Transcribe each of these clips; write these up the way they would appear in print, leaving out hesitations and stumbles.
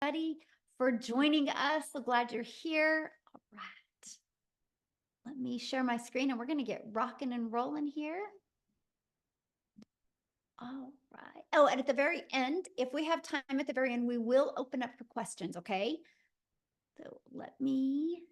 everybody for joining us. So glad you're here. All right. Let me share my screen and we're going to get rocking and rolling here. All right. Oh, and at the very end, if we have time at the very end, we will open up for questions, okay? So let me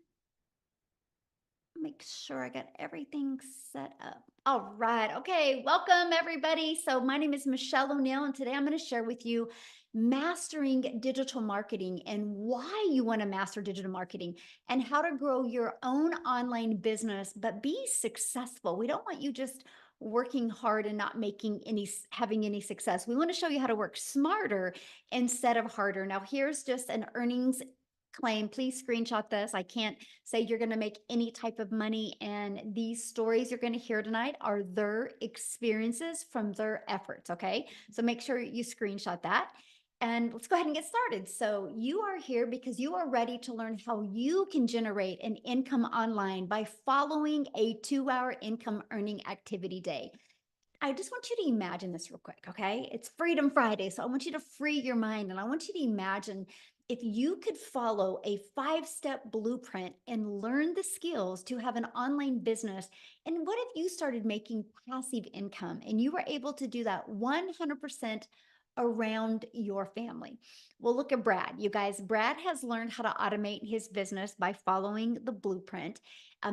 make sure I got everything set up. All right. Okay. Welcome, everybody. So, my name is Michelle O'Neill, and today I'm going to share with you mastering digital marketing and why you want to master digital marketing and how to grow your own online business, but be successful. We don't want you just working hard and not having any success. We want to show you how to work smarter instead of harder. Now, here's just an earnings claim. Please screenshot this. I can't say you're going to make any type of money. And these stories you're going to hear tonight are their experiences from their efforts. Okay. So make sure you screenshot that. And let's go ahead and get started. So you are here because you are ready to learn how you can generate an income online by following a 2-hour income earning activity day. I just want you to imagine this real quick, okay? It's Freedom Friday, so I want you to free your mind and I want you to imagine if you could follow a 5-step blueprint and learn the skills to have an online business. And what if you started making passive income and you were able to do that 100% around your family? Well, look at Brad. You guys, Brad has learned how to automate his business by following the blueprint.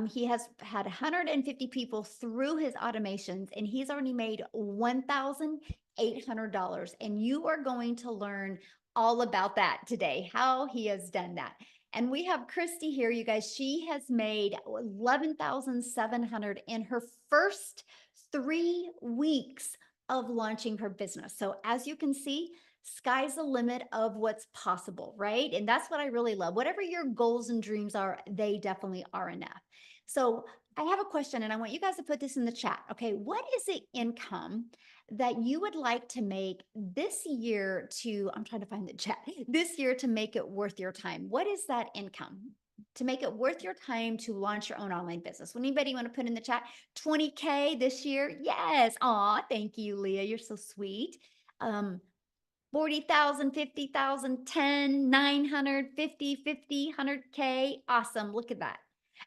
He has had 150 people through his automations and he's already made $1,800. And you are going to learn all about that today, how he has done that. And we have Christy here, you guys. She has made 11,700 in her first 3 weeks of launching her business. So as you can see, sky's the limit of what's possible, right? And that's what I really love. Whatever your goals and dreams are, they definitely are enough. So I have a question and I want you guys to put this in the chat. Okay, what is the income that you would like to make this year I'm trying to find the chat, this year to make it worth your time? What is that income? To make it worth your time to launch your own online business. Anybody want to put in the chat 20K this year? Yes. Aw, thank you, Leah. You're so sweet. 40,000, 50,000, 10, 900, 50, 50, 100K. Awesome. Look at that.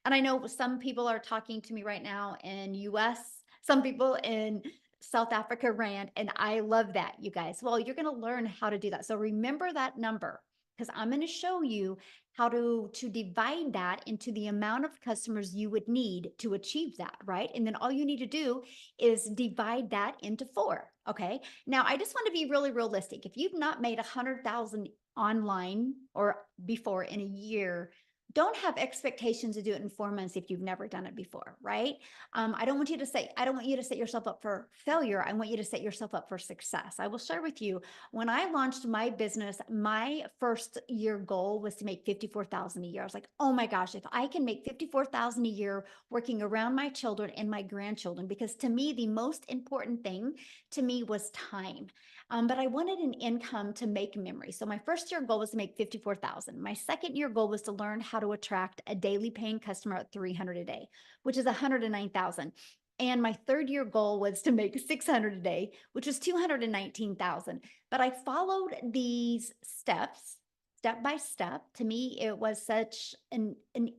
And I know some people are talking to me right now in US, some people in South Africa Rand, and I love that, you guys. Well, you're going to learn how to do that. So remember that number because I'm going to show you how to divide that into the amount of customers you would need to achieve that, right? And then all you need to do is divide that into 4, okay? Now, I just want to be really realistic. If you've not made 100,000 online or before in a year, don't have expectations to do it in 4 months if you've never done it before, right? I don't want you to set yourself up for failure. I want you to set yourself up for success. I will share with you, when I launched my business, my first year goal was to make 54,000 a year. I was like, oh my gosh, if I can make 54,000 a year working around my children and my grandchildren, because to me, the most important thing to me was time. But I wanted an income to make memories. So my first year goal was to make 54,000. My second year goal was to learn how to attract a daily paying customer at 300 a day, which is 109,000. And my third year goal was to make 600 a day, which was 219,000. But I followed these steps step by step. To me, it was such an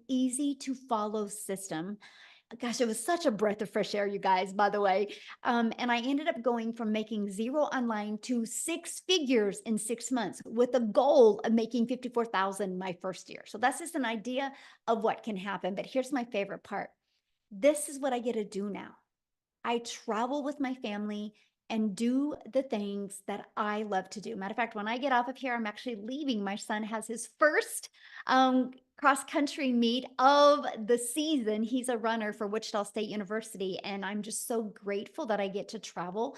easy to follow system. Gosh, it was such a breath of fresh air, you guys, by the way. And I ended up going from making 0 online to 6 figures in 6 months with a goal of making 54,000 my first year. So that's just an idea of what can happen. But here's my favorite part. This is what I get to do now. I travel with my family and do the things that I love to do. Matter of fact, when I get off of here, I'm actually leaving. My son has his first cross country meet of the season. He's a runner for Wichita State University, and I'm just so grateful that I get to travel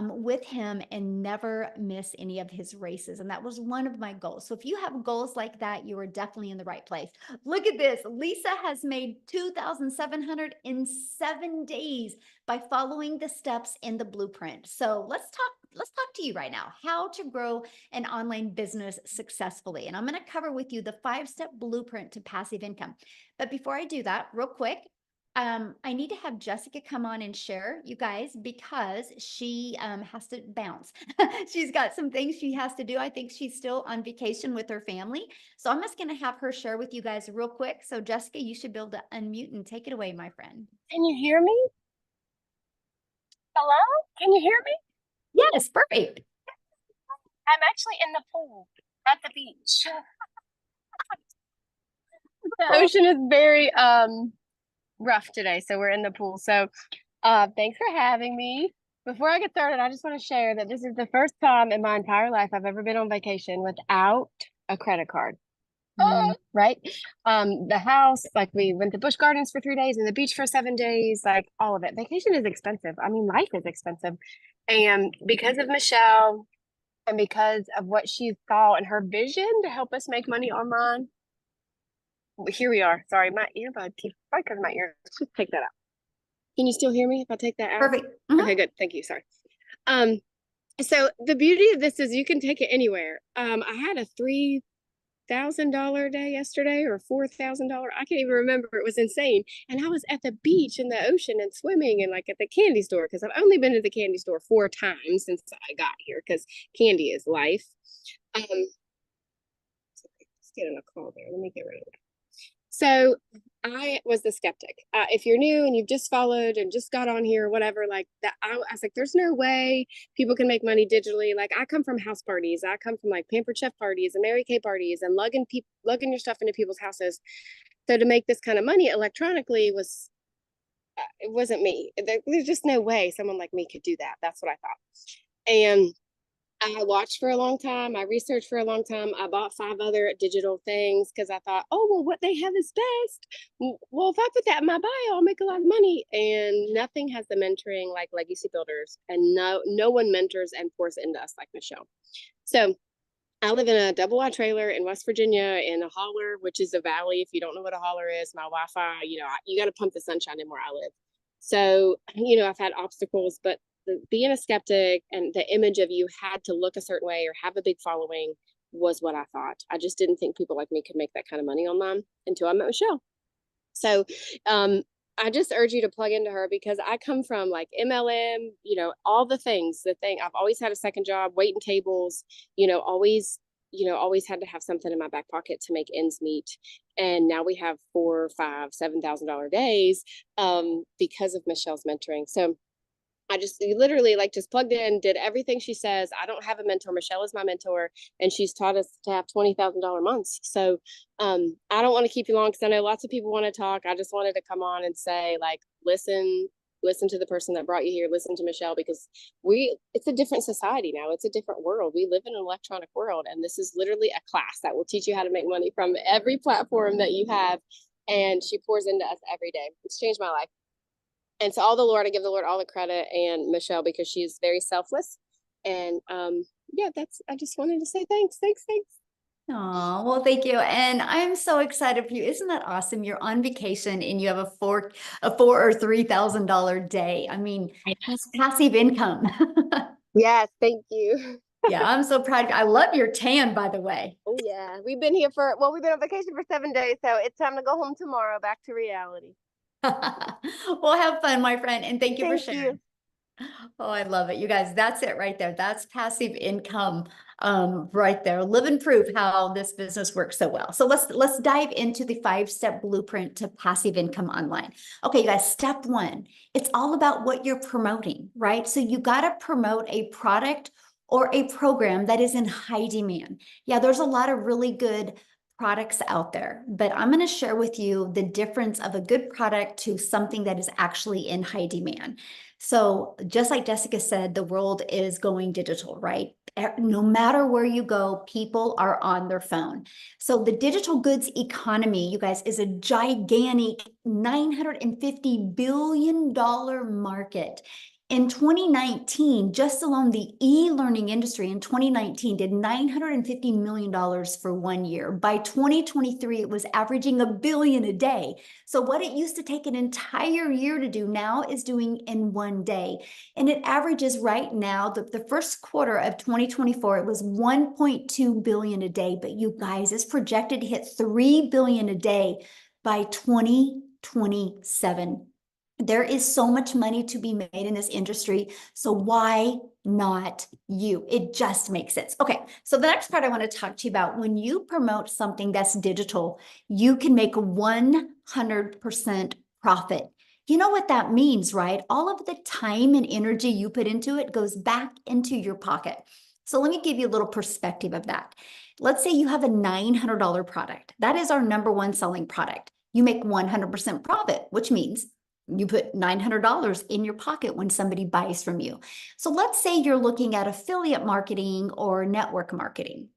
with him and never miss any of his races. And that was one of my goals. So if you have goals like that, you are definitely in the right place. Look at this. Lisa has made 2,700 in 7 days by following the steps in the blueprint. So let's talk to you right now, how to grow an online business successfully. And I'm going to cover with you the 5-step blueprint to passive income. But before I do that, real quick, I need to have Jessica come on and share, you guys, because she has to bounce. She's got some things she has to do. I think she's still on vacation with her family. So I'm just going to have her share with you guys real quick. So, Jessica, you should be able to unmute and take it away, my friend. Can you hear me? Hello? Can you hear me? Yes, perfect. I'm actually in the pool at the beach. The ocean is very rough today, so we're in the pool. So thanks for having me. Before I get started, I just want to share that this is the first time in my entire life I've ever been on vacation without a credit card. Right? The house, like we went to Busch Gardens for 3 days and the beach for 7 days, like all of it. Vacation is expensive. I mean, life is expensive. And because of Michelle and because of what she saw and her vision to help us make money online, here we are. Sorry, my earbud keeps right because my ear. Let's just take that out. Can you still hear me if I take that out? Perfect. Okay, good. Thank you. Sorry. Um, so the beauty of this is you can take it anywhere. I had a $3,000 day yesterday or $4,000. I can't even remember. It was insane. And I was at the beach in the ocean and swimming and like at the candy store because I've only been to the candy store 4 times since I got here because candy is life. Sorry, just getting a call there. Let me get rid of it. So I was the skeptic. If you're new and you've just followed and just got on here or whatever, like that, I was like, there's no way people can make money digitally. Like I come from house parties. I come from like Pampered Chef parties and Mary Kay parties and lugging your stuff into people's houses. So to make this kind of money electronically was, it wasn't me. There's just no way someone like me could do that. That's what I thought. And I watched for a long time. I researched for a long time. I bought 5 other digital things because I thought, oh, well, what they have is best. Well, if I put that in my bio, I'll make a lot of money. And nothing has the mentoring like Legacy Builders. And no one mentors and pours into us like Michelle. So I live in a double wide trailer in West Virginia in a holler, which is a valley. If you don't know what a holler is, my Wi-Fi, you got to pump the sunshine in where I live. So, I've had obstacles, but being a skeptic and the image of you had to look a certain way or have a big following was what I thought. I just didn't think people like me could make that kind of money online until I met Michelle. So, I just urge you to plug into her because I come from like MLM, all the things, I've always had a second job, waiting tables, always, always had to have something in my back pocket to make ends meet. And now we have 4, 5, $7,000 days because of Michelle's mentoring. So I just literally like just plugged in, did everything she says. I don't have a mentor. Michelle is my mentor, and she's taught us to have $20,000 months. So I don't want to keep you long because I know lots of people want to talk. I just wanted to come on and say, like, listen to the person that brought you here. Listen to Michelle because it's a different society now. It's a different world. We live in an electronic world, and this is literally a class that will teach you how to make money from every platform that you have. And she pours into us every day. It's changed my life. And so all the Lord, I give the Lord all the credit and Michelle because she's very selfless. And yeah, I just wanted to say thanks. Oh, well, thank you. And I'm so excited for you. Isn't that awesome? You're on vacation and you have a four or $3,000 day. I mean, that's passive income. Yes, thank you. Yeah, I'm so proud. I love your tan, by the way. Oh yeah, we've been on vacation for 7 days, so it's time to go home tomorrow, back to reality. Well, have fun, my friend, and thank you for Thank you. sharing. Oh, I love it. You guys, that's it right there. That's passive income right there. Living proof how this business works so well. So let's dive into the 5-step blueprint to passive income online. Okay, you guys, step 1, it's all about what you're promoting, right? So you got to promote a product or a program that is in high demand. Yeah, there's a lot of really good products out there, but I'm going to share with you the difference of a good product to something that is actually in high demand. So just like Jessica said, the world is going digital, right? No matter where you go, people are on their phone. So the digital goods economy, you guys, is a gigantic $950 billion market. In 2019, just alone the e-learning industry in 2019 did $950 million for 1 year. By 2023, it was averaging $1 billion a day. So what it used to take an entire year to do now is doing in 1 day. And it averages right now, the first quarter of 2024, it was 1.2 billion a day. But you guys, it's projected to hit 3 billion a day by 2030. 27. There is so much money to be made in this industry. So why not you? It just makes sense. Okay, so the next part I want to talk to you about, when you promote something that's digital, you can make 100% profit. You know what that means, right? All of the time and energy you put into it goes back into your pocket. So let me give you a little perspective of that. Let's say you have a $900 product. That is our number one selling product. You make 100% profit, which means you put $900 in your pocket when somebody buys from you. So let's say you're looking at affiliate marketing or network marketing.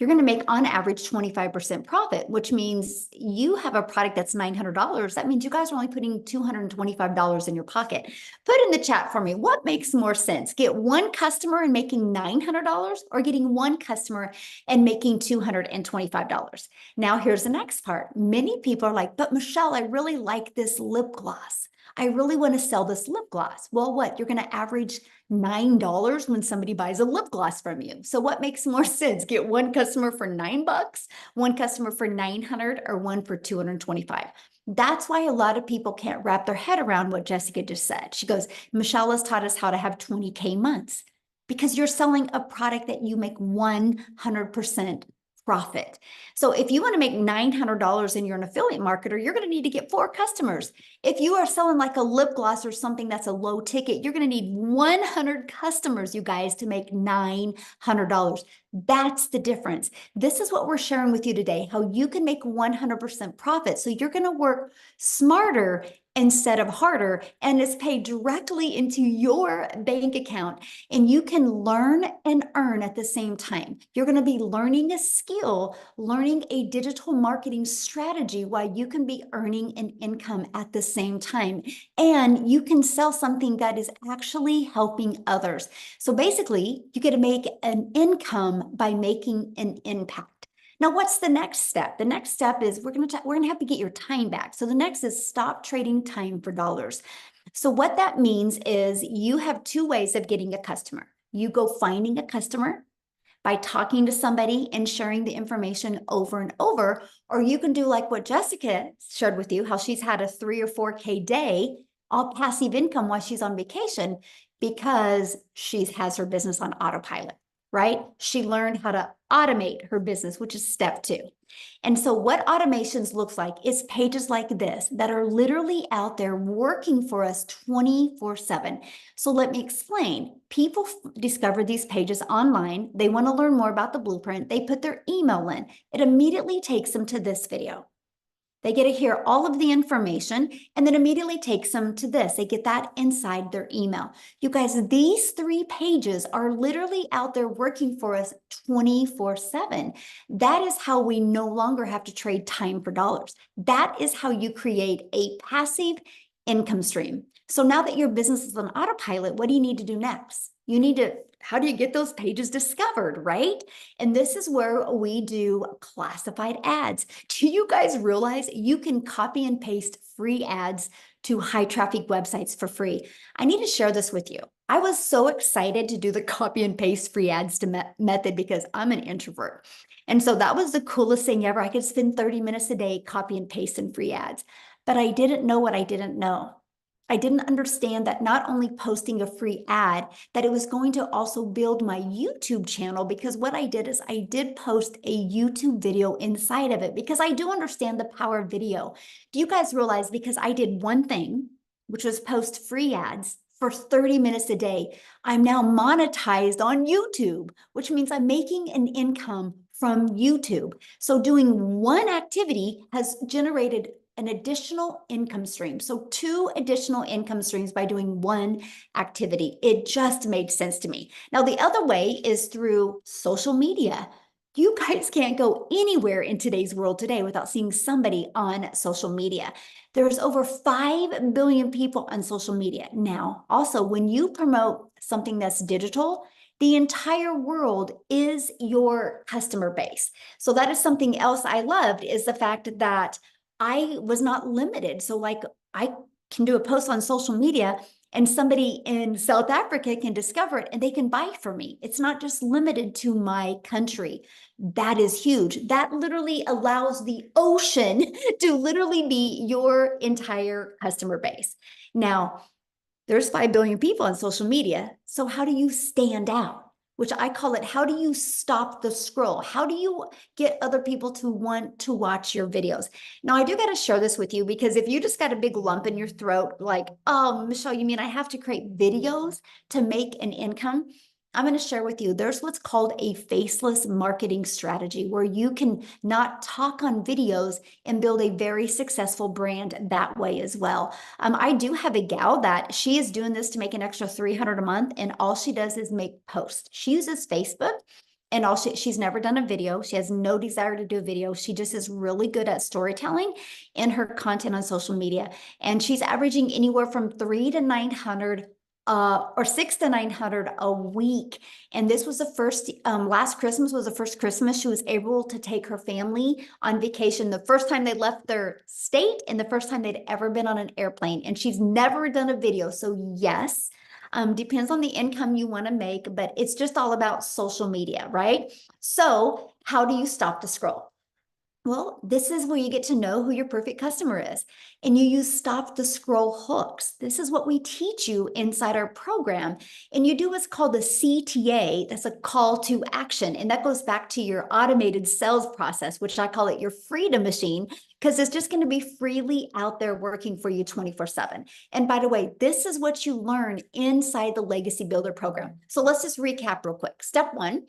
You're going to make on average 25% profit, which means you have a product that's $900. That means you guys are only putting $225 in your pocket. Put in the chat for me, what makes more sense? Get one customer and making $900, or getting one customer and making $225? Now, here's the next part. Many people are like, but Michelle, I really like this lip gloss. I really want to sell this lip gloss. Well, what? You're going to average $9 when somebody buys a lip gloss from you. So what makes more sense? Get one customer for $9, one customer for 900, or one for 225. That's why a lot of people can't wrap their head around what Jessica just said. She goes, Michelle has taught us how to have 20K months, because you're selling a product that you make 100% profit. So if you want to make $900 and you're an affiliate marketer, you're going to need to get 4 customers. If you are selling like a lip gloss or something that's a low ticket, you're going to need 100 customers, you guys, to make $900. That's the difference. This is what we're sharing with you today, how you can make 100% profit. So you're going to work smarter instead of harder, and it's paid directly into your bank account, and you can learn and earn at the same time. You're going to be learning a skill, learning a digital marketing strategy, while you can be earning an income at the same time, and you can sell something that is actually helping others. So basically, you get to make an income by making an impact. Now, what's the next step? The next step is we're going to have to get your time back. So the next is stop trading time for dollars. So what that means is you have 2 ways of getting a customer. You go finding a customer by talking to somebody and sharing the information over and over, or you can do like what Jessica shared with you, how she's had a 3 or 4K day, all passive income while she's on vacation, because she has her business on autopilot, right? She learned how to automate her business, which is step 2. And so what automations looks like is pages like this that are literally out there working for us 24/7. So let me explain. People discover these pages online. They want to learn more about the blueprint. They put their email in. It immediately takes them to this video. They get to hear all of the information, and then immediately takes them to this. They get that inside their email. You guys, these 3 pages are literally out there working for us 24/7. That is how we no longer have to trade time for dollars. That is how you create a passive income stream. So now that your business is on autopilot, what do you need to do next? You need to, how do you get those pages discovered, right? And this is where we do classified ads. Do you guys realize you can copy and paste free ads to high traffic websites for free? I need to share this with you. I was so excited to do the copy and paste free ads method because I'm an introvert. And so that was the coolest thing ever. I could spend 30 minutes a day copy and pasting free ads, but I didn't know what I didn't know. I didn't understand that not only posting a free ad, that it was going to also build my YouTube channel, because what I did is I did post a YouTube video inside of it, because I do understand the power of video. Do you guys realize, because I did one thing, which was post free ads for 30 minutes a day, I'm now monetized on YouTube, which means I'm making an income from YouTube. So doing one activity has generated an additional income stream. So 2 additional income streams by doing one activity. It just made sense to me. Now, the other way is through social media. You guys can't go anywhere in today's world today without seeing somebody on social media. There's over 5 billion people on social media now. Also, when you promote something that's digital, the entire world is your customer base. So that is something else I loved, is the fact that I was not limited. So like, I can do a post on social media and somebody in South Africa can discover it and they can buy from me. It's not just limited to my country. That is huge. That literally allows the ocean to literally be your entire customer base. Now, there's 5 billion people on social media. So how do you stand out? Which I call it, how do you stop the scroll? How do you get other people to want to watch your videos? Now, I do got to share this with you because if you just got a big lump in your throat, like, oh, Michelle, you mean I have to create videos to make an income? I'm going to share with you, there's what's called a faceless marketing strategy where you can not talk on videos and build a very successful brand that way as well. I do have a gal that she is doing this to make an extra 300 a month, and all she does is make posts. She uses Facebook, and she's never done a video. She has no desire to do a video. She just is really good at storytelling in her content on social media, and she's averaging anywhere from 3 to 900 or 6 to 900 a week. And this was the first, last Christmas was the first Christmas she was able to take her family on vacation, the first time they left their state and the first time they'd ever been on an airplane. And she's never done a video. So yes, depends on the income you want to make, but it's just all about social media, right? So how do you stop the scroll? Well, this is where you get to know who your perfect customer is. And you use stop the scroll hooks. This is what we teach you inside our program. And you do what's called the CTA. That's a call to action. And that goes back to your automated sales process, which I call it your freedom machine, because it's just going to be freely out there working for you 24/7. And by the way, this is what you learn inside the Legacy Builder program. So let's just recap real quick. Step 1,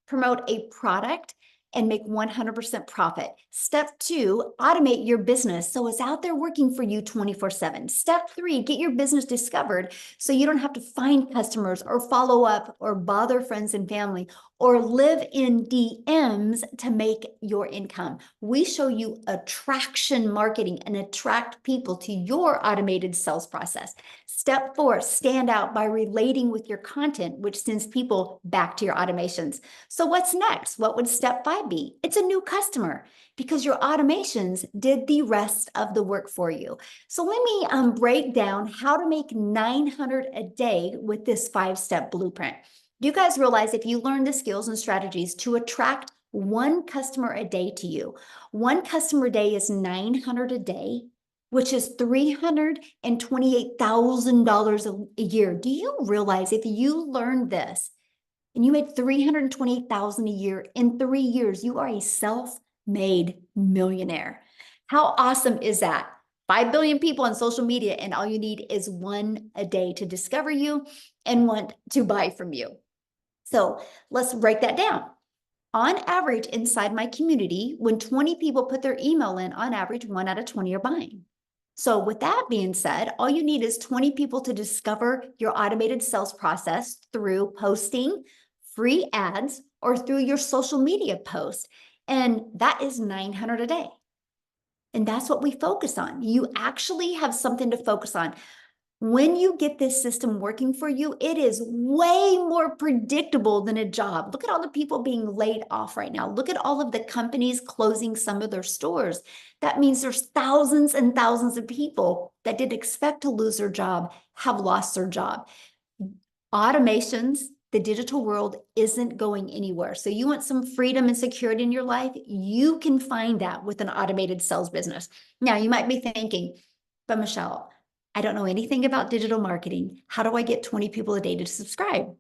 promote a product and make 100% profit. Step 2, automate your business so it's out there working for you 24/7. Step 3, get your business discovered so you don't have to find customers or follow up or bother friends and family or live in DMs to make your income. We show you attraction marketing and attract people to your automated sales process. Step 4, stand out by relating with your content, which sends people back to your automations. So what's next? What would step 5 be? It's a new customer because your automations did the rest of the work for you. So let me break down how to make 900 a day with this 5-step blueprint. Do you guys realize if you learn the skills and strategies to attract one customer a day to you, one customer a day is 900 a day, which is $328,000 a year. Do you realize if you learned this and you made $328,000 a year in 3 years, you are a self-made millionaire? How awesome is that? 5 billion people on social media, and all you need is one a day to discover you and want to buy from you. So let's break that down. On average, inside my community, when 20 people put their email in, on average, 1 out of 20 are buying. So with that being said, all you need is 20 people to discover your automated sales process through posting free ads or through your social media posts. And that is 900 a day. And that's what we focus on. You actually have something to focus on. When you get this system working for you, it is way more predictable than a job. Look at all the people being laid off right now. Look at all of the companies closing some of their stores. That means there's thousands and thousands of people that didn't expect to lose their job, have lost their job. Automations, the digital world isn't going anywhere. So you want some freedom and security in your life, you can find that with an automated sales business. Now, you might be thinking, but Michelle, I don't know anything about digital marketing. How do I get 20 people a day to subscribe?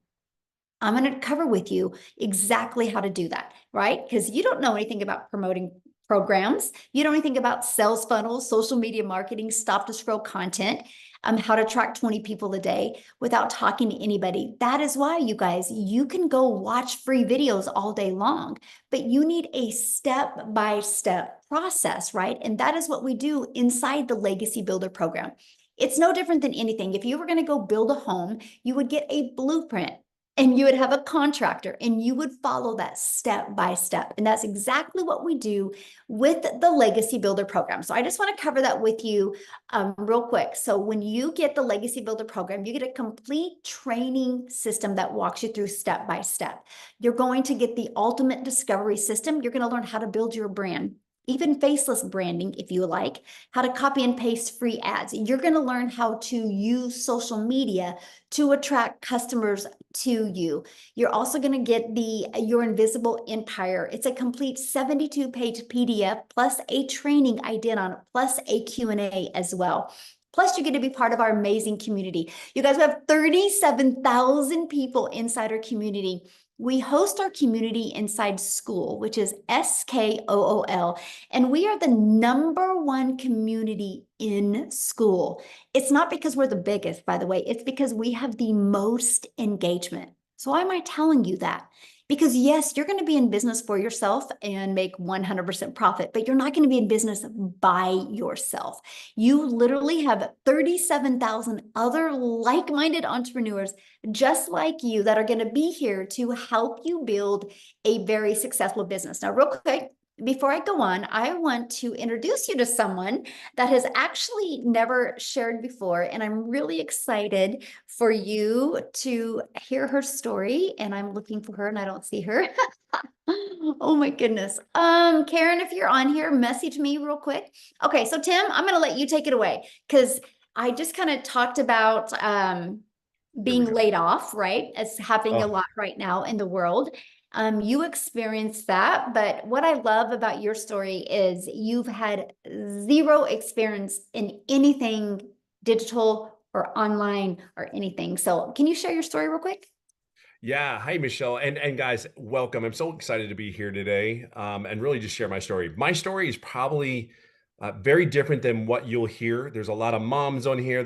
I'm going to cover with you exactly how to do that, right? Because you don't know anything about promoting programs. You don't know anything about sales funnels, social media marketing, stop to scroll content, how to track 20 people a day without talking to anybody. That is why, you guys, you can go watch free videos all day long, but you need a step-by-step process, right? And that is what we do inside the Legacy Builder program. It's no different than anything. If you were going to go build a home, you would get a blueprint and you would have a contractor and you would follow that step by step. And that's exactly what we do with the Legacy Builder program. So I just want to cover that with you real quick. So when you get the Legacy Builder program, you get a complete training system that walks you through step by step. You're going to get the ultimate discovery system. You're going to learn how to build your brand. even faceless branding, if you like, how to copy and paste free ads. You're going to learn how to use social media to attract customers to you. You're also going to get the Your Invisible Empire. It's a complete 72-page PDF plus a training I did on it, plus a Q&A as well. Plus, you get to be part of our amazing community. You guys, we have 37,000 people inside our community. We host our community inside School, which is SKOOL, and we are the #1 community in School. It's not because we're the biggest, by the way, it's because we have the most engagement. So why am I telling you that? Because yes, you're going to be in business for yourself and make 100% profit, but you're not going to be in business by yourself. You literally have 37,000 other like-minded entrepreneurs just like you that are going to be here to help you build a very successful business. Now, real quick, before I go on, I want to introduce you to someone that has actually never shared before, and I'm really excited for you to hear her story. And I'm looking for her and I don't see her. Oh my goodness. Karen, if you're on here, message me real quick. Okay, so Tim, I'm gonna let you take it away because I just kind of talked about There we being go. laid off, right? It's happening a Oh, lot right now in the world. You experienced that, but what I love about your story is you've had zero experience in anything digital or online or anything. So can you share your story real quick? yeah. Hi, Michelle. And guys, welcome. I'm so excited to be here today, and really just share my story. My story is probably very different than what you'll hear. There's a lot of moms on here.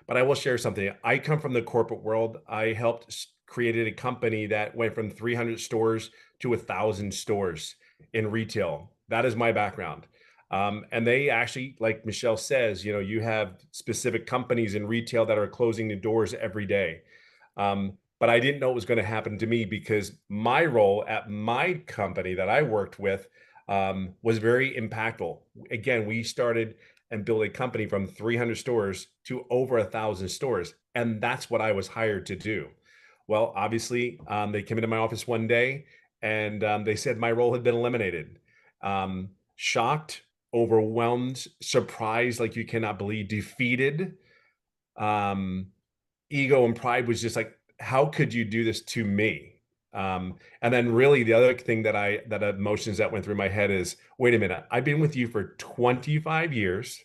But I will share something. I come from the corporate world. I helped created a company that went from 300 stores to 1,000 stores in retail. That is my background. And they actually, like Michelle says, you have specific companies in retail that are closing the doors every day. But I didn't know it was going to happen to me because my role at my company that I worked with was very impactful. Again, we started and built a company from 300 stores to over 1,000 stores. And that's what I was hired to do. Well, obviously, they came into my office one day and they said my role had been eliminated. Shocked, overwhelmed, surprised, like you cannot believe, defeated. Um, Ego and pride was just like, how could you do this to me? And then really the other thing that emotions that went through my head is, wait a minute, I've been with you for 25 years.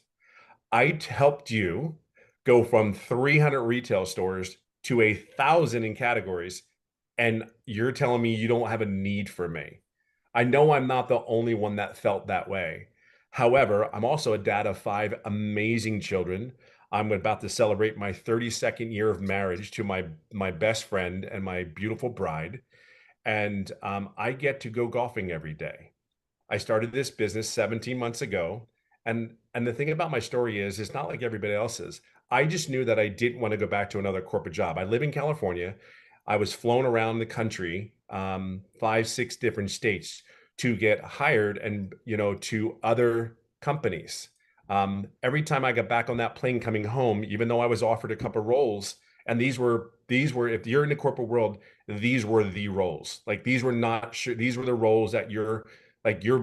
Helped you go from 300 retail stores to 1,000 in categories, and you're telling me you don't have a need for me. I know I'm not the only one that felt that way. However, I'm also a dad of 5 amazing children. I'm about to celebrate my 32nd year of marriage to my best friend and my beautiful bride, and I get to go golfing every day. I started this business 17 months ago. And the thing about my story is it's not like everybody else's. I just knew that I didn't want to go back to another corporate job. I live in California. I was flown around the country, 5, 6 different states to get hired and, to other companies. Every time I got back on that plane coming home, even though I was offered a couple roles, and these were, if you're in the corporate world, these were the roles. Like these were not sure, these were the roles that you're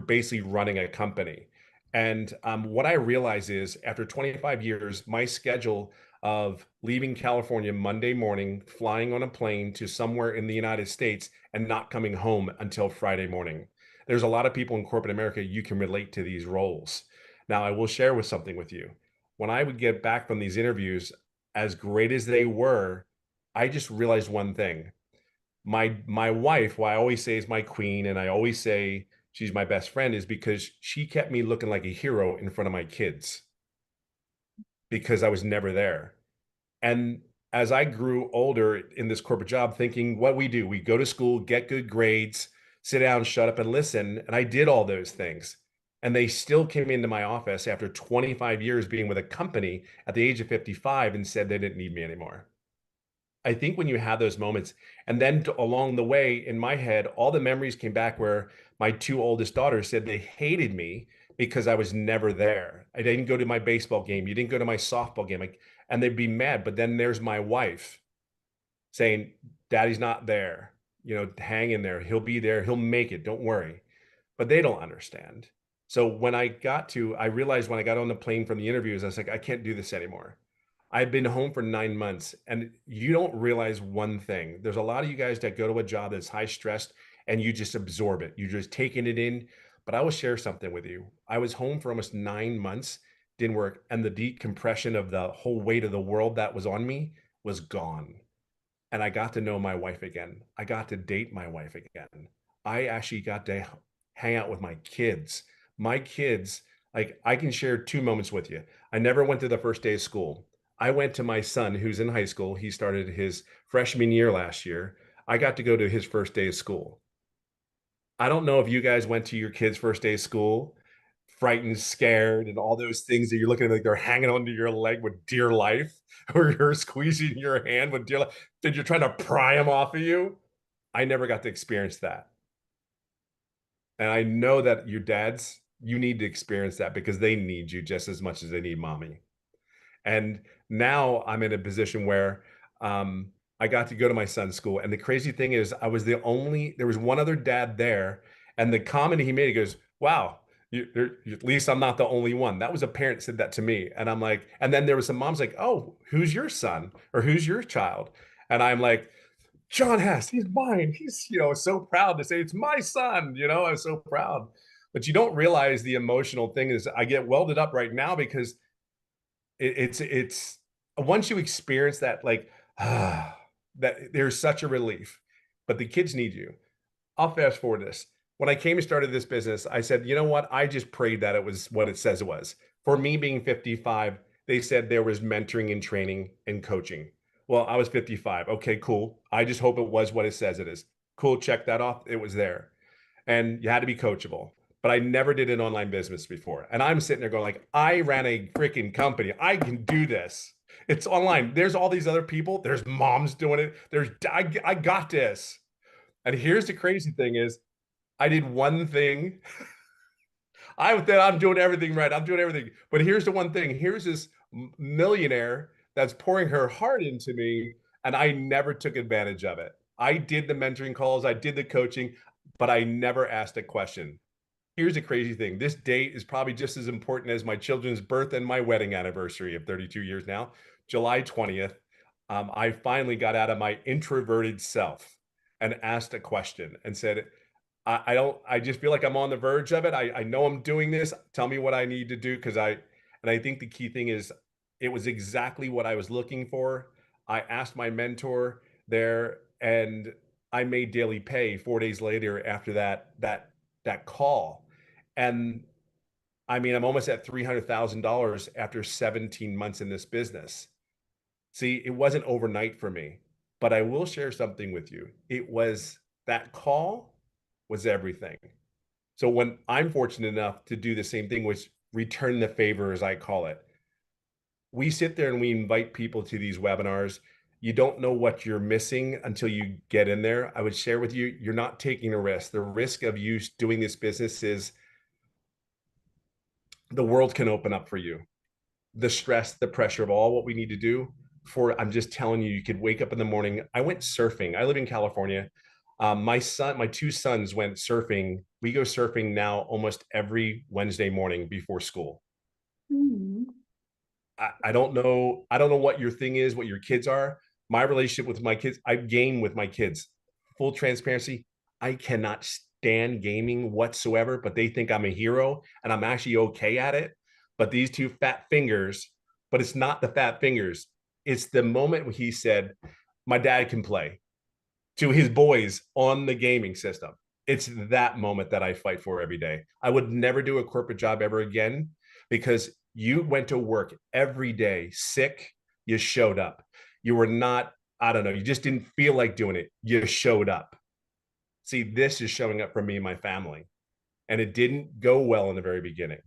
basically running a company. And what I realize is after 25 years, my schedule of leaving California Monday morning, flying on a plane to somewhere in the United States and not coming home until Friday morning. There's a lot of people in corporate America, you can relate to these roles. Now, I will share with something with you. When I would get back from these interviews, as great as they were, I just realized one thing. My wife, who I always say is my queen, and I always say she's my best friend, is because she kept me looking like a hero in front of my kids because I was never there. And as I grew older in this corporate job, thinking what we do, we go to school, get good grades, sit down, shut up and listen. And I did all those things. And they still came into my office after 25 years being with a company at the age of 55 and said they didn't need me anymore. I think when you have those moments, and then along the way in my head, all the memories came back where my 2 oldest daughters said they hated me because I was never there. I didn't go to my baseball game. You didn't go to my softball game. Like, and they'd be mad. But then there's my wife saying, Daddy's not there. Hang in there. He'll be there. He'll make it. Don't worry. But they don't understand. So when I realized when I got on the plane from the interviews, I was like, I can't do this anymore. I've been home for 9 months and you don't realize one thing. There's a lot of you guys that go to a job that's high stressed and you just absorb it. You're just taking it in. But I will share something with you. I was home for almost 9 months, didn't work. And the decompression of the whole weight of the world that was on me was gone. And I got to know my wife again. I got to date my wife again. I actually got to hang out with my kids. My kids, like I can share two moments with you. I never went to the first day of school. I went to my son who's in high school. He started his freshman year last year. I got to go to his first day of school. I don't know if you guys went to your kids' first day of school, frightened, scared, and all those things that you're looking at like they're hanging onto your leg with dear life, or you're squeezing your hand with dear life, that you're trying to pry them off of you. I never got to experience that. And I know that your dads, you need to experience that because they need you just as much as they need mommy. And now I'm in a position where I got to go to my son's school. And the crazy thing is, there was one other dad there. And the comment he made, he goes, wow, at least I'm not the only one. That was a parent said that to me. And I'm like, and then there was some moms like, oh, who's your son or who's your child? And I'm like, John Hess, he's mine. He's, so proud to say it's my son, I'm so proud. But you don't realize the emotional thing is I get welded up right now because it's once you experience that, like, that there's such a relief, but the kids need you. I'll fast forward this. When I came and started this business, I said, you know what? I just prayed that it was what it says it was. For me being 55, they said there was mentoring and training and coaching. Well, I was 55. Okay, cool. I just hope it was what it says it is. Cool. Check that off. It was there. And you had to be coachable. But I never did an online business before. And I'm sitting there going like, I ran a freaking company. I can do this. It's online. There's all these other people. There's moms doing it. I got this. And here's the crazy thing is I did one thing. I'm doing everything right. I'm doing everything. But here's the one thing. Here's this millionaire that's pouring her heart into me, and I never took advantage of it. I did the mentoring calls, I did the coaching, but I never asked a question. Here's the crazy thing. This date is probably just as important as my children's birth and my wedding anniversary of 32 years now, July 20th. I finally got out of my introverted self and asked a question and said, I just feel like I'm on the verge of it. I know I'm doing this. Tell me what I need to do. And I think the key thing is it was exactly what I was looking for. I asked my mentor there and I made daily pay 4 days later after that call. And I mean, I'm almost at $300,000 after 17 months in this business. See, it wasn't overnight for me, but I will share something with you. It was that call was everything. So when I'm fortunate enough to do the same thing, which return the favor, as I call it, we sit there and we invite people to these webinars. You don't know what you're missing until you get in there. I would share with you, you're not taking a risk. The risk of you doing this business is the world can open up for you. The stress, the pressure of all what we need to do I'm just telling you, you could wake up in the morning. I went surfing. I live in California. My two sons went surfing. We go surfing now almost every Wednesday morning before school. Mhm. I don't know. I don't know what your thing is, what your kids are. My relationship with my kids, I game with my kids. Full transparency, I cannot stand gaming whatsoever, but they think I'm a hero and I'm actually okay at it. But these two fat fingers, but it's not the fat fingers. It's the moment when he said, my dad can play to his boys on the gaming system. It's that moment that I fight for every day. I would never do a corporate job ever again because you went to work every day sick, you showed up. You were not, I don't know, you just didn't feel like doing it. You showed up. See, this is showing up for me and my family. And it didn't go well in the very beginning.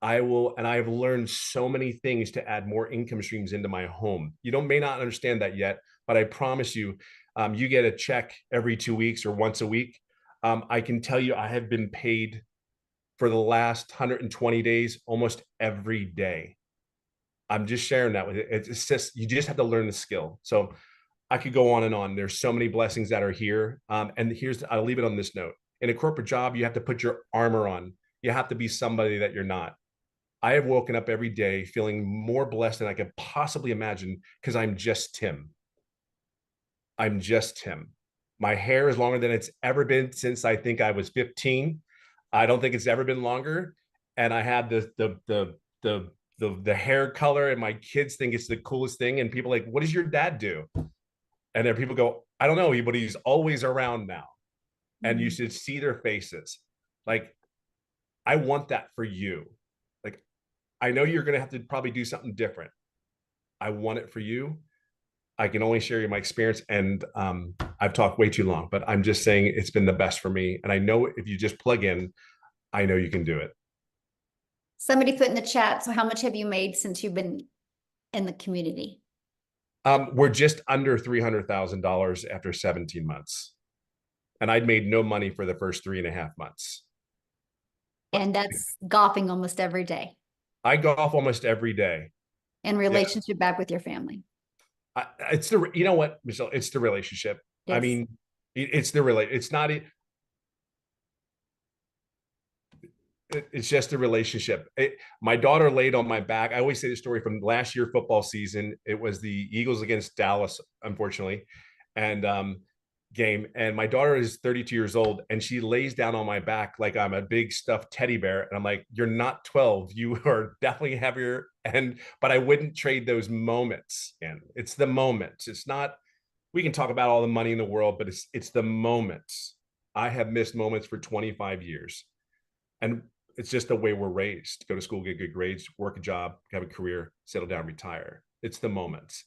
I've learned so many things to add more income streams into my home. You may not understand that yet, but I promise you, you get a check every 2 weeks or once a week. I can tell you, I have been paid for the last 120 days, almost every day. I'm just sharing that with you. It's just, you just have to learn the skill. So I could go on and on. There's so many blessings that are here. And I'll leave it on this note. In a corporate job, you have to put your armor on. You have to be somebody that you're not. I have woken up every day feeling more blessed than I could possibly imagine because I'm just Tim. I'm just Tim. My hair is longer than it's ever been since I think I was 15. I don't think it's ever been longer. And I had the hair color, and my kids think it's the coolest thing. And people are like, what does your dad do? And then people go, I don't know, but he's always around now. And you should see their faces. Like, I want that for you. Like, I know you're going to have to probably do something different. I want it for you. I can only share you my experience, and I've talked way too long, but I'm just saying it's been the best for me. And I know if you just plug in, I know you can do it. Somebody put in the chat, so how much have you made since you've been in the community? We're just under $300,000 after 17 months. And I'd made no money for the first 3.5 months. And that's golfing almost every day. I golf almost every day. And relationship back with your family. It's the, you know what, Michelle, it's the relationship. Yes. I mean, it's the relate. It's not, it's just a relationship. My daughter laid on my back. I always say the story from last year football season. It was the Eagles against Dallas, unfortunately, and game. And my daughter is 32 years old, and she lays down on my back like I'm a big stuffed teddy bear. And I'm like, you're not 12. You are definitely heavier. But I wouldn't trade those moments. And it's the moments. It's not. We can talk about all the money in the world, but it's the moments. I have missed moments for 25 years, and it's just the way we're raised. Go to school, get good grades, work a job, have a career, settle down, retire. It's the moments.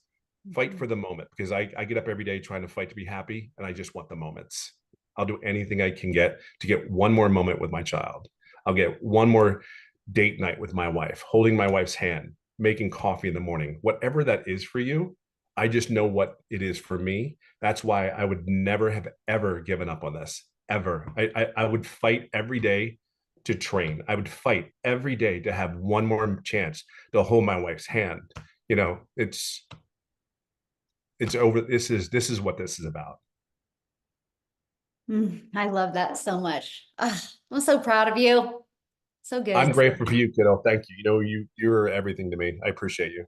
Fight for the moment, because I get up every day trying to fight to be happy, and I just want the moments. I'll do anything I can get to get one more moment with my child. I'll get one more date night with my wife, holding my wife's hand, making coffee in the morning, whatever that is for you. I just know what it is for me. That's why I would never have ever given up on this, ever. I would fight every day to train. I would fight every day to have one more chance to hold my wife's hand. You know, it's over. This is what this is about. I love that so much. I'm so proud of you. So good. I'm grateful for you, kiddo. Thank you. You know, you're everything to me. I appreciate you.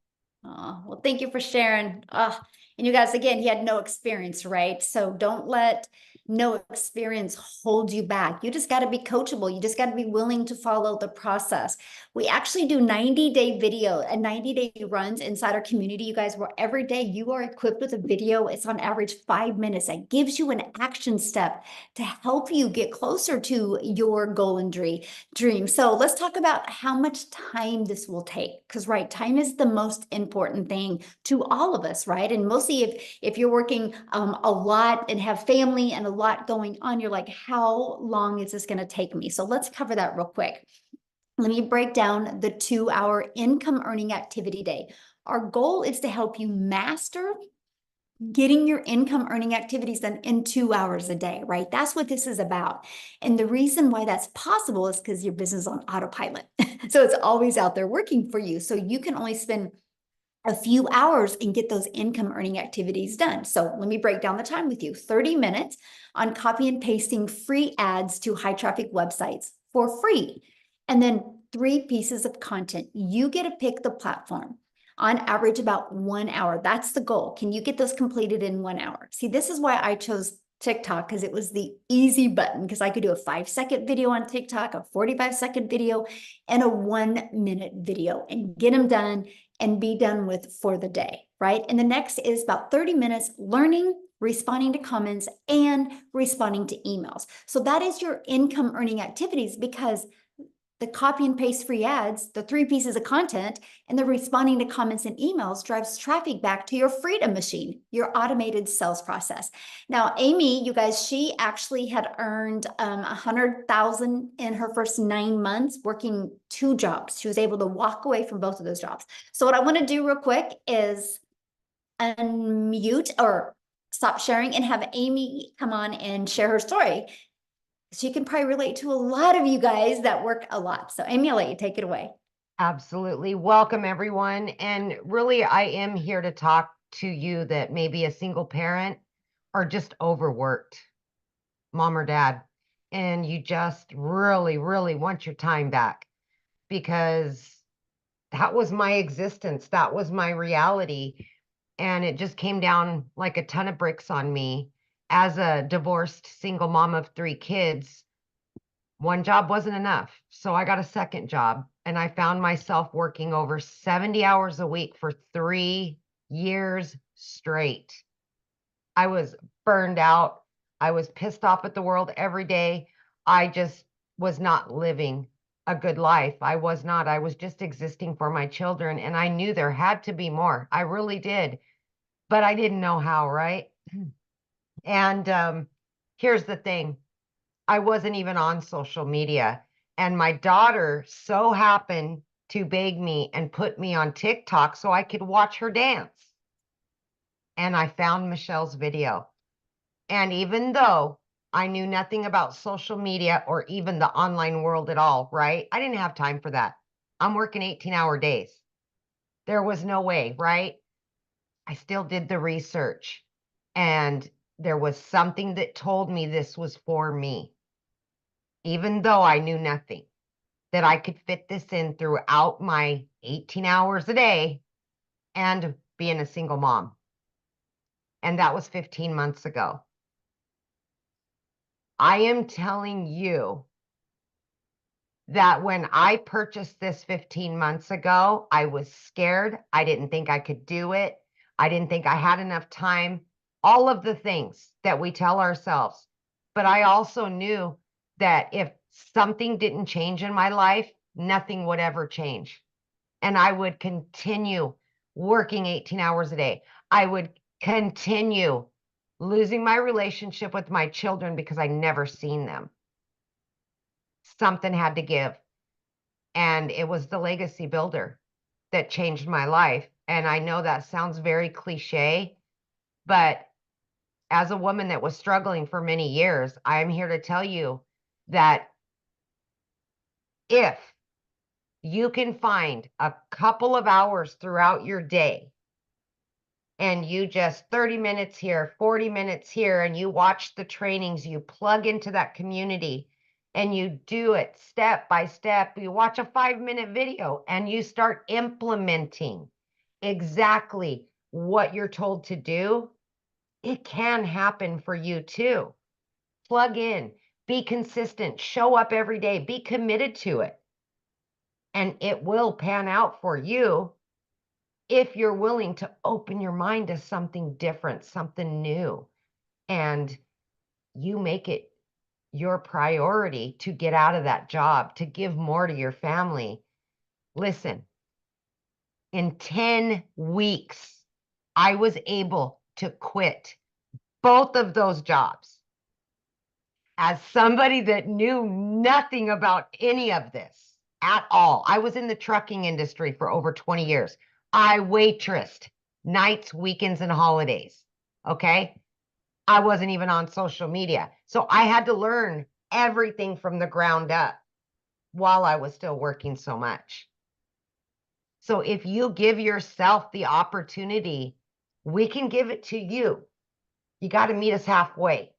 Oh, well, thank you for sharing. And you guys, again, he had no experience, right? So don't let no experience hold you back. You just got to be coachable. You just got to be willing to follow the process. We actually do 90-day video and 90-day runs inside our community, you guys, where every day you are equipped with a video. It's on average 5 minutes. That gives you an action step to help you get closer to your goal and dream. So let's talk about how much time this will take, because right, time is the most important thing to all of us, right? And mostly if you're working a lot and have family and a lot going on, you're like, how long is this going to take me? So let's cover that real quick. Let me break down the 2-hour income earning activity day. Our goal is to help you master getting your income earning activities done in 2 hours a day, right? That's what this is about. And the reason why that's possible is because your business is on autopilot. So it's always out there working for you. So you can only spend a few hours and get those income earning activities done. So let me break down the time with you. 30 minutes on copy and pasting free ads to high traffic websites for free. And then 3 pieces of content. You get to pick the platform. On average, about 1 hour. That's the goal. Can you get those completed in 1 hour? See, this is why I chose TikTok, because it was the easy button, because I could do a 5-second video on TikTok, a 45-second video, and a 1-minute video and get them done and be done with for the day, right? And the next is about 30 minutes learning, responding to comments, and responding to emails. So that is your income earning activities, because the copy and paste free ads, the 3 pieces of content, and the responding to comments and emails drives traffic back to your freedom machine, your automated sales process. Now, Amy, you guys, she actually had earned 100,000 in her first 9 months working 2 jobs. She was able to walk away from both of those jobs. So what I want to do real quick is unmute or stop sharing and have Amy come on and share her story. She can probably relate to a lot of you guys that work a lot. So Amy, I'll let you take it away. Absolutely. Welcome, everyone. And really, I am here to talk to you that may be a single parent or just overworked, mom or dad. and you just really, really want your time back, because that was my existence. That was my reality. And it just came down like a ton of bricks on me as a divorced single mom of 3 kids. One job wasn't enough. So I got a second job, and I found myself working over 70 hours a week for 3 years straight. I was burned out. I was pissed off at the world every day. I just was not living a good life. I was not. I was just existing for my children. And I knew there had to be more. I really did. But I didn't know how, right? And here's the thing, I wasn't even on social media. And my daughter so happened to beg me and put me on TikTok so I could watch her dance. And I found Michelle's video. And even though I knew nothing about social media or even the online world at all, right? I didn't have time for that. I'm working 18-hour days. There was no way, right? I still did the research, and there was something that told me this was for me, even though I knew nothing, that I could fit this in throughout my 18 hours a day and being a single mom. And that was 15 months ago. I am telling you that when I purchased this 15 months ago, I was scared. I didn't think I could do it. I didn't think I had enough time, all of the things that we tell ourselves. But I also knew that if something didn't change in my life, nothing would ever change. And I would continue working 18 hours a day. I would continue losing my relationship with my children because I never seen them. Something had to give. And it was the legacy builder that changed my life. And I know that sounds very cliche, but as a woman that was struggling for many years, I'm here to tell you that if you can find a couple of hours throughout your day, and you just 30 minutes here, 40 minutes here, and you watch the trainings, you plug into that community, and you do it step by step. You watch a 5-minute video and you start implementing exactly what you're told to do, it can happen for you too. Plug in, be consistent, show up every day, be committed to it, and it will pan out for you if you're willing to open your mind to something different, something new, and you make it your priority to get out of that job, to give more to your family. Listen, in 10 weeks, I was able to quit both of those jobs. As somebody that knew nothing about any of this at all, I was in the trucking industry for over 20 years. I waitressed nights, weekends, and holidays. Okay. I wasn't even on social media. So I had to learn everything from the ground up while I was still working so much. So if you give yourself the opportunity, we can give it to you. You got to meet us halfway,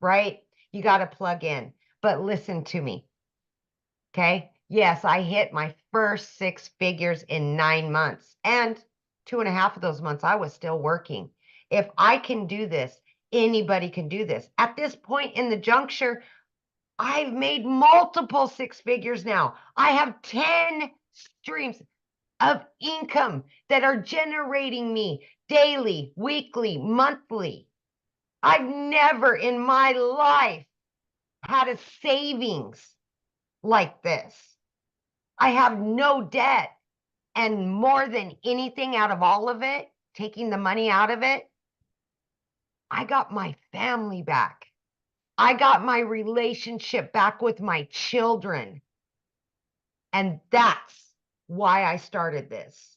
right? You got to plug in. But listen to me. Okay. Yes, I hit my first 6 figures in 9 months, and 2.5 of those months I was still working. If I can do this, anybody can do this. At this point in the juncture, I've made multiple 6 figures now. I have 10 streams of income that are generating me daily, weekly, monthly. I've never in my life had a savings like this. I have no debt. And more than anything out of all of it, taking the money out of it, I got my family back. I got my relationship back with my children. And that's why I started this.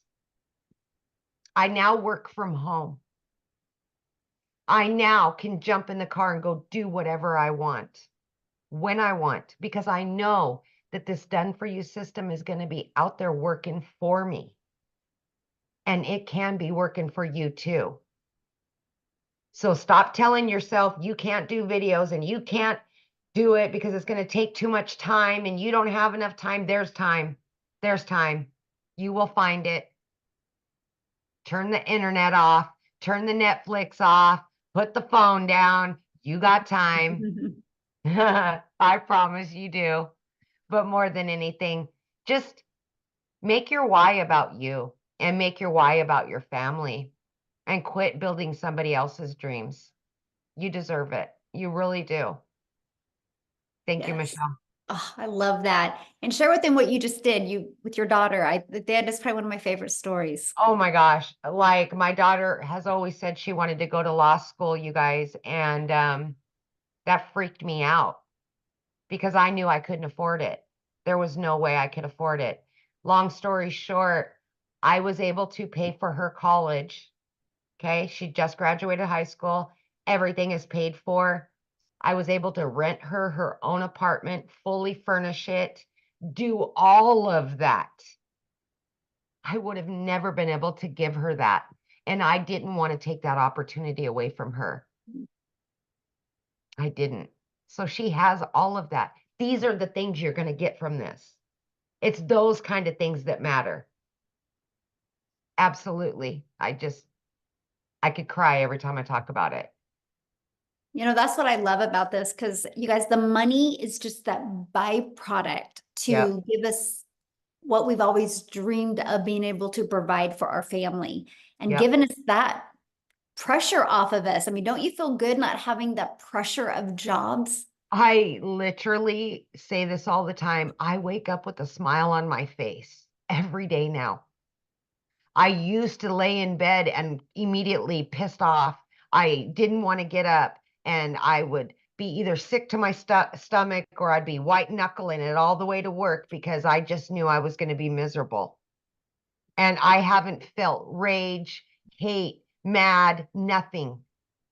I now work from home. I now can jump in the car and go do whatever I want, when I want, because I know that this done for you system is going to be out there working for me. And it can be working for you too. So stop telling yourself you can't do videos and you can't do it because it's going to take too much time and you don't have enough time. There's time. There's time. You will find it. Turn the internet off, turn the Netflix off, put the phone down. You got time. I promise you do. But more than anything, just make your why about you and make your why about your family and quit building somebody else's dreams. You deserve it. You really do. Thank you, Yes. Michelle. Oh, I love that. And share with them what you just did with your daughter. That is probably one of my favorite stories. Oh my gosh. Like my daughter has always said she wanted to go to law school, you guys, and that freaked me out because I knew I couldn't afford it. There was no way I could afford it. Long story short, I was able to pay for her college. Okay. She just graduated high school. Everything is paid for. I was able to rent her own apartment, fully furnish it, do all of that. I would have never been able to give her that. And I didn't want to take that opportunity away from her. I didn't. So she has all of that. These are the things you're going to get from this. It's those kind of things that matter. Absolutely. I could cry every time I talk about it. That's what I love about this, because you guys, the money is just that byproduct to Yep. give us what we've always dreamed of being able to provide for our family, and Yep. giving us that pressure off of us. I mean, don't you feel good not having that pressure of jobs? I literally say this all the time. I wake up with a smile on my face every day now. I used to lay in bed and immediately pissed off. I didn't want to get up and I would be either sick to my stomach or I'd be white knuckling it all the way to work because I just knew I was going to be miserable. And I haven't felt rage, hate, mad, nothing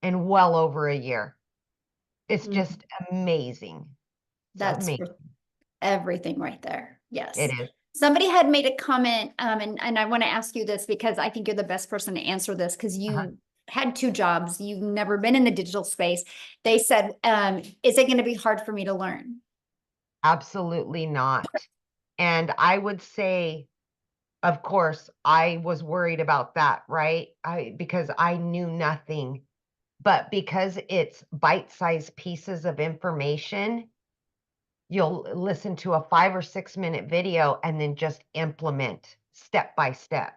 in well over a year. It's just amazing. It's That's amazing. everything right there. Yes. It is. Somebody had made a comment, and I want to ask you this because I think you're the best person to answer this, because you had 2 jobs. You've never been in the digital space. They said, is it going to be hard for me to learn? Absolutely not. And I would say, of course, I was worried about that, right? Because I knew nothing. But because it's bite-sized pieces of information, you'll listen to a 5 or 6 minute video and then just implement step by step.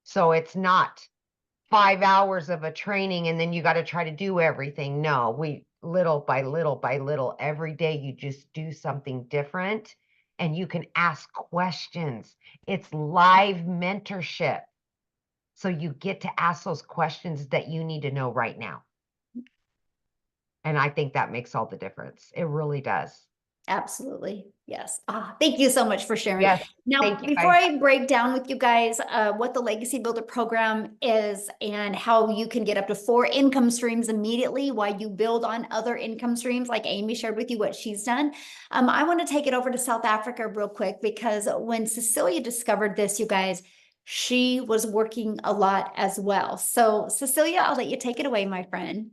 So it's not 5 hours of a training and then you got to try to do everything. No, we little by little by little, every day you just do something different and you can ask questions. It's live mentorship. So you get to ask those questions that you need to know right now. And I think that makes all the difference. It really does. Absolutely. Yes. Thank you so much for sharing. Yes. Now, Thank you, before guys. I break down with you guys what the Legacy Builder program is and how you can get up to 4 income streams immediately while you build on other income streams, like Amy shared with you what she's done, I want to take it over to South Africa real quick, because when Cecilia discovered this, you guys, she was working a lot as well. So Cecilia, I'll let you take it away, my friend.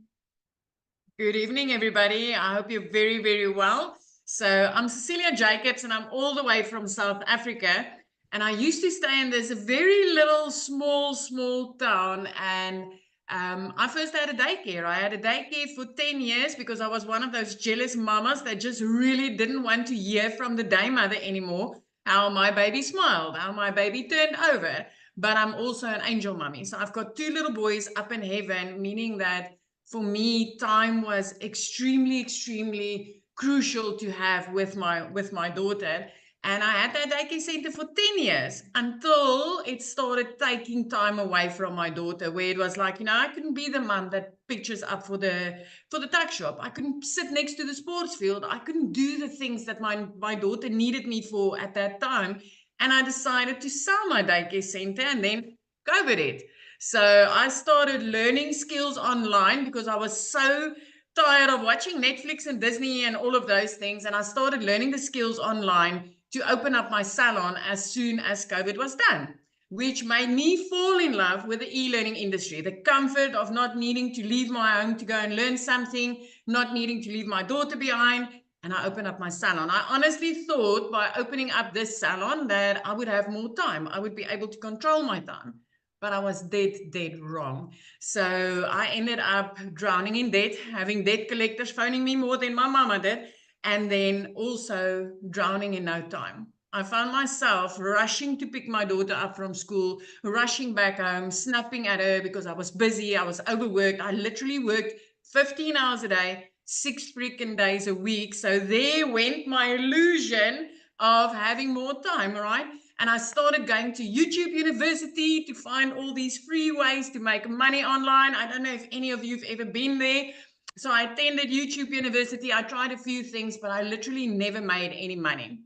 Good evening, everybody. I hope you're very, very well. So I'm Cecilia Jacobs, and I'm all the way from South Africa. And I used to stay in this very little, small town. And I first had a daycare. I had a daycare for 10 years because I was one of those jealous mamas that just really didn't want to hear from the day mother anymore how my baby smiled, how my baby turned over. But I'm also an angel mommy. So I've got 2 little boys up in heaven, meaning that for me, time was extremely crucial to have with my daughter. And I had that daycare center for 10 years until it started taking time away from my daughter, where it was like, I couldn't be the mom that pictures up for the tuck shop. I couldn't sit next to the sports field. I couldn't do the things that my daughter needed me for at that time. And I decided to sell my daycare center, and then COVID hit. So I started learning skills online because I was so tired of watching Netflix and Disney and all of those things. And I started learning the skills online to open up my salon as soon as COVID was done. which made me fall in love with the e-learning industry, the comfort of not needing to leave my home to go and learn something, not needing to leave my daughter behind. And I opened up my salon. I honestly thought by opening up this salon that I would have more time. I would be able to control my time. But I was dead wrong. So I ended up drowning in debt, having debt collectors phoning me more than my mama did, and then also drowning in no time. I found myself rushing to pick my daughter up from school, rushing back home, snapping at her because I was busy, I was overworked. I literally worked 15 hours a day, 6 freaking days a week. So there went my illusion of having more time, right? And I started going to YouTube University to find all these free ways to make money online. I don't know if any of you have ever been there. So I attended YouTube University. I tried a few things, but I literally never made any money.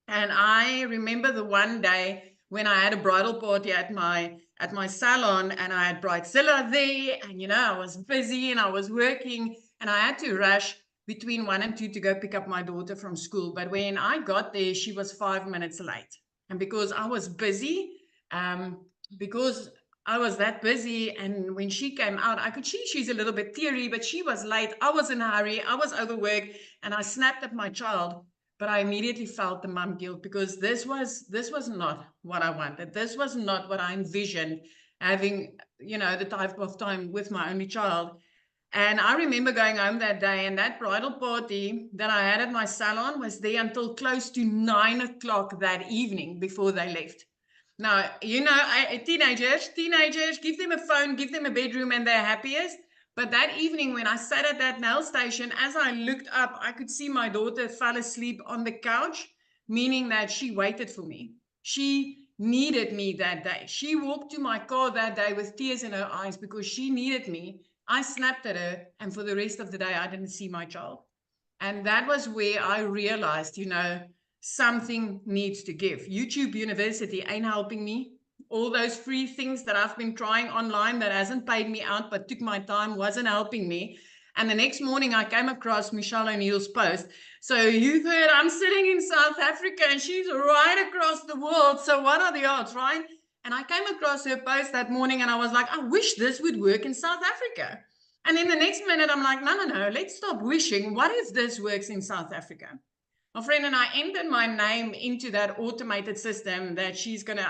And I remember the one day when I had a bridal party at my salon, and I had bridezilla there, and I was busy and I was working, and I had to rush between 1 and 2 to go pick up my daughter from school. But when I got there, she was 5 minutes late. And because I was busy, because I was that busy, and when she came out, I could see she's a little bit teary, but she was late. I was in a hurry. I was overworked, and I snapped at my child. But I immediately felt the mom guilt, because this was not what I wanted. This was not what I envisioned, having, the type of time with my only child. And I remember going home that day, and that bridal party that I had at my salon was there until close to 9 o'clock that evening before they left. Now, teenagers, give them a phone, give them a bedroom, and they're happiest. But that evening, when I sat at that nail station, as I looked up, I could see my daughter fell asleep on the couch, meaning that she waited for me. She needed me that day. She walked to my car that day with tears in her eyes because she needed me. I snapped at her, and for the rest of the day, I didn't see my child. And that was where I realized, something needs to give. YouTube University ain't helping me. All those free things that I've been trying online that hasn't paid me out but took my time wasn't helping me. And the next morning I came across Michelle O'Neill's post. So you've heard I'm sitting in South Africa and she's right across the world. So what are the odds, right? And I came across her post that morning and I was like, I wish this would work in South Africa. And then the next minute I'm like, no, let's stop wishing. What if this works in South Africa? My friend and I entered my name into that automated system that she's going to,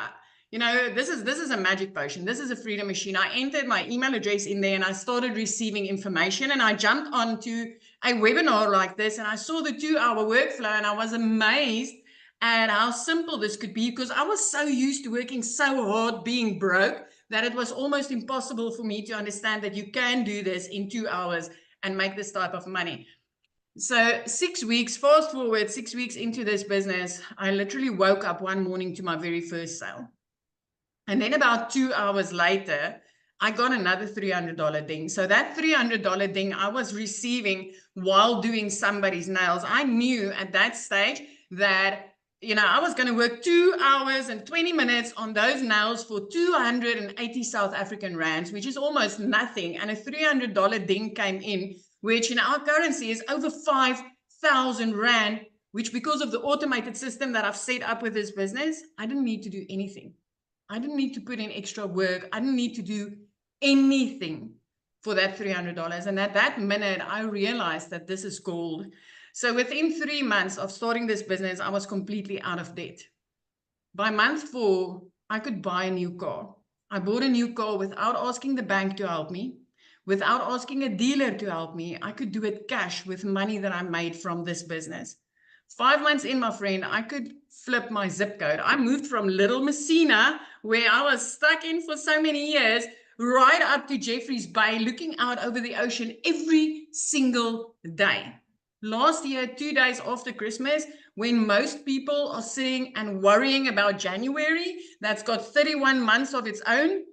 this is a magic potion. This is a freedom machine. I entered my email address in there and I started receiving information, and I jumped onto a webinar like this and I saw the 2-hour workflow, and I was amazed at how simple this could be, because I was so used to working so hard, being broke, that it was almost impossible for me to understand that you can do this in 2 hours and make this type of money. So 6 weeks, fast forward 6 weeks into this business, I literally woke up one morning to my very first sale. And then about 2 hours later, I got another $300 ding. So that $300 ding I was receiving while doing somebody's nails. I knew at that stage that, I was going to work 2 hours and 20 minutes on those nails for 280 South African rands, which is almost nothing. And a $300 ding came in, which in our currency is over 5,000 rand, which, because of the automated system that I've set up with this business, I didn't need to do anything. I didn't need to put in extra work. I didn't need to do anything for that $300. And at that minute, I realized that this is gold. So within 3 months of starting this business, I was completely out of debt. By month 4, I could buy a new car. I bought a new car without asking the bank to help me. Without asking a dealer to help me. I could do it cash with money that I made from this business. 5 months in, my friend, I could flip my zip code. I moved from Little Messina, where I was stuck in for so many years, right up to Jeffreys Bay, looking out over the ocean every single day. Last year, 2 days after Christmas, when most people are sitting and worrying about January, that's got 31 months of its own,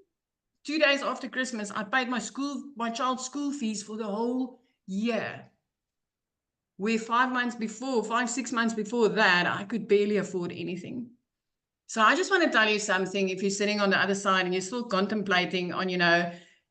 2 days after Christmas, I paid my child's school fees for the whole year. Where 5 months before, 6 months before that, I could barely afford anything. So I just want to tell you something. If you're sitting on the other side and you're still contemplating on,